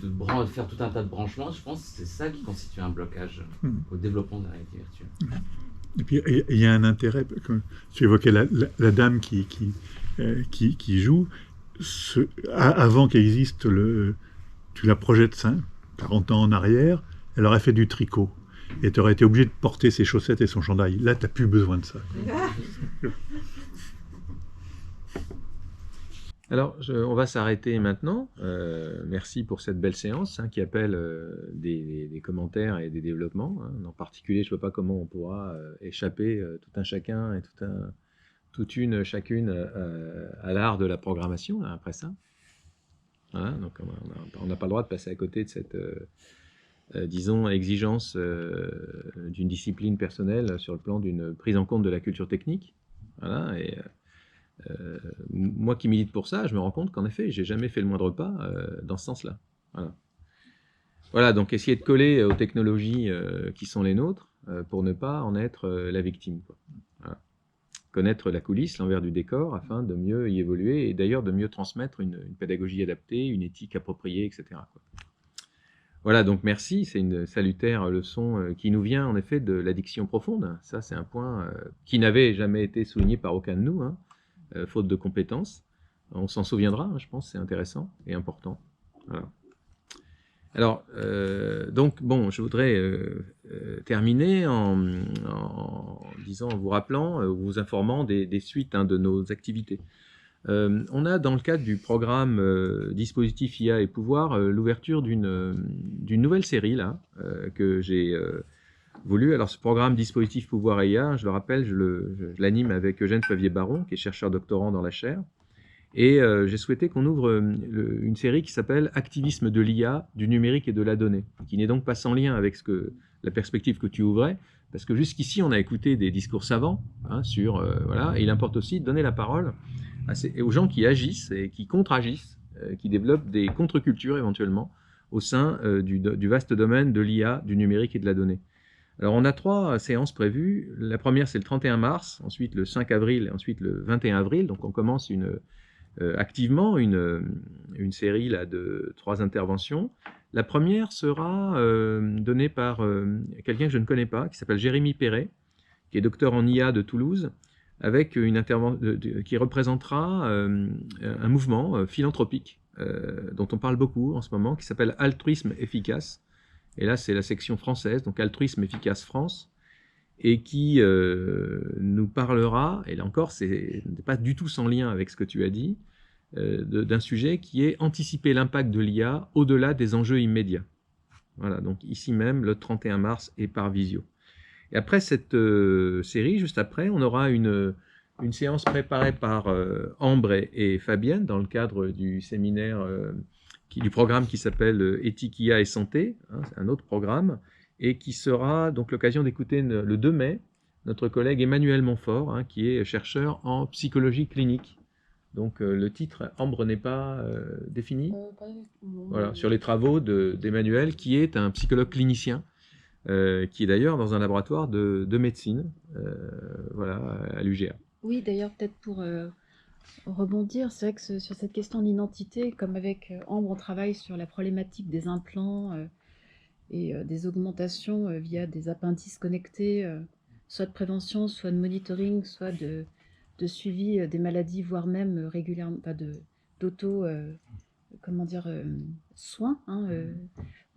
de faire tout un tas de branchements. Je pense que c'est ça qui constitue un blocage au développement de la réalité virtuelle. Et puis il y a un intérêt, comme tu évoquais la dame qui joue, avant qu'existe tu la projettes 40 ans en arrière, elle aurait fait du tricot. Et tu aurais été obligé de porter ses chaussettes et son chandail. Là, tu n'as plus besoin de ça. Alors, on va s'arrêter maintenant. Merci pour cette belle séance qui appelle des commentaires et des développements. En particulier, je ne sais pas comment on pourra échapper tout un chacun et chacune à l'art de la programmation après ça. Voilà, donc on n'a pas le droit de passer à côté de cette, disons, exigence d'une discipline personnelle sur le plan d'une prise en compte de la culture technique. Voilà, et moi qui milite pour ça, je me rends compte qu'en effet, j'ai jamais fait le moindre pas dans ce sens-là. Voilà, donc essayer de coller aux technologies qui sont les nôtres pour ne pas en être la victime, quoi. Voilà. Connaître la coulisse, l'envers du décor, afin de mieux y évoluer et d'ailleurs de mieux transmettre une pédagogie adaptée, une éthique appropriée, etc., quoi. Voilà, donc merci, c'est une salutaire leçon qui nous vient en effet de l'addiction profonde. Ça, c'est un point qui n'avait jamais été souligné par aucun de nous, faute de compétences. On s'en souviendra, je pense, c'est intéressant et important. Voilà. Alors, donc, bon, je voudrais terminer en disant, en vous rappelant, vous informant des suites de nos activités. On a, dans le cadre du programme Dispositif IA et Pouvoir, l'ouverture d'une nouvelle série là, que j'ai voulu. Alors, ce programme Dispositif Pouvoir et IA, je le rappelle, je l'anime avec Eugène Favier-Baron, qui est chercheur doctorant dans la chaire. Et j'ai souhaité qu'on ouvre une série qui s'appelle Activisme de l'IA, du numérique et de la donnée, qui n'est donc pas sans lien avec la perspective que tu ouvrais, parce que jusqu'ici, on a écouté des discours savants sur... voilà, et il importe aussi de donner la parole aux gens qui agissent et qui contre-agissent, qui développent des contre-cultures éventuellement au sein du vaste domaine de l'IA, du numérique et de la donnée. Alors, on a 3 séances prévues. La première, c'est le 31 mars, ensuite le 5 avril et ensuite le 21 avril. Donc, on commence activement une série là, de 3 interventions. La première sera donnée par quelqu'un que je ne connais pas, qui s'appelle Jérémy Perret, qui est docteur en IA de Toulouse, avec une intervention qui représentera un mouvement philanthropique dont on parle beaucoup en ce moment, qui s'appelle Altruisme Efficace. Et là, c'est la section française, donc Altruisme Efficace France, et qui nous parlera, et là encore, c'est pas du tout sans lien avec ce que tu as dit, d'un sujet qui est anticiper l'impact de l'IA au-delà des enjeux immédiats. Voilà, donc ici même, le 31 mars, et par visio. Et après cette série, juste après, on aura une séance préparée par Ambre et Fabienne dans le cadre du séminaire, du programme qui s'appelle Éthique, IA et Santé, c'est un autre programme, et qui sera donc l'occasion d'écouter le 2 mai notre collègue Emmanuel Montfort, qui est chercheur en psychologie clinique. Donc le titre, Ambre n'est pas défini, voilà, sur les travaux d'Emmanuel, qui est un psychologue clinicien, qui est d'ailleurs dans un laboratoire de médecine, voilà, à l'UGA. Oui, d'ailleurs, peut-être pour rebondir, c'est vrai que sur cette question d'identité, comme avec Ambre, on travaille sur la problématique des implants et des augmentations via des appendices connectés, soit de prévention, soit de monitoring, soit de suivi des maladies, voire même régulièrement, soins.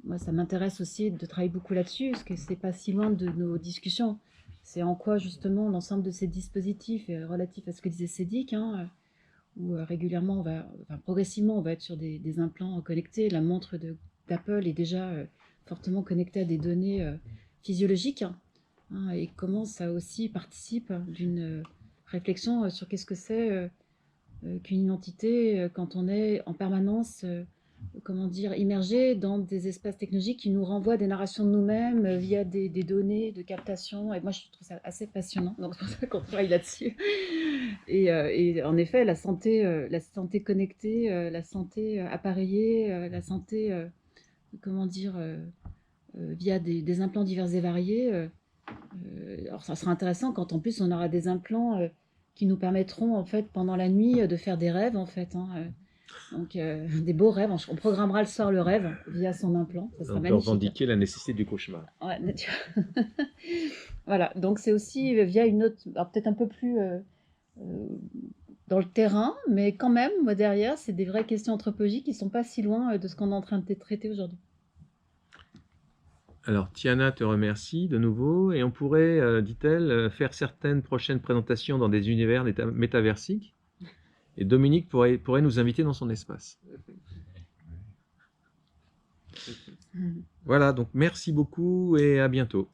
Moi, ça m'intéresse aussi de travailler beaucoup là-dessus, parce que c'est pas si loin de nos discussions. C'est en quoi, justement, l'ensemble de ces dispositifs est relatif à ce que disait Cédric, où régulièrement, progressivement, on va être sur des implants connectés. La montre d'Apple est déjà fortement connectée à des données physiologiques, et comment ça aussi participe d'une réflexion sur qu'est-ce que c'est qu'une identité quand on est en permanence immergé dans des espaces technologiques qui nous renvoient des narrations de nous-mêmes via des données de captation. Et moi, je trouve ça assez passionnant. Donc, c'est pour ça qu'on travaille là-dessus. Et en effet, la santé connectée, la santé appareillée, la santé, via des implants divers et variés. Alors, ça sera intéressant quand, en plus, on aura des implants qui nous permettront, en fait, pendant la nuit, de faire des rêves, en fait. Donc, des beaux rêves. On programmera le soir le rêve via son implant. Ça sera on peut magnifique. revendiquer la nécessité du cauchemar. Ouais, voilà. Donc, c'est aussi via une autre, alors peut-être un peu plus dans le terrain, mais quand même, moi, derrière, c'est des vraies questions anthropologiques qui ne sont pas si loin de ce qu'on est en train de traiter aujourd'hui. Alors, Tiana te remercie de nouveau, et on pourrait, dit-elle, faire certaines prochaines présentations dans des univers métaversiques. Et Dominique pourrait nous inviter dans son espace. Voilà, donc merci beaucoup et à bientôt.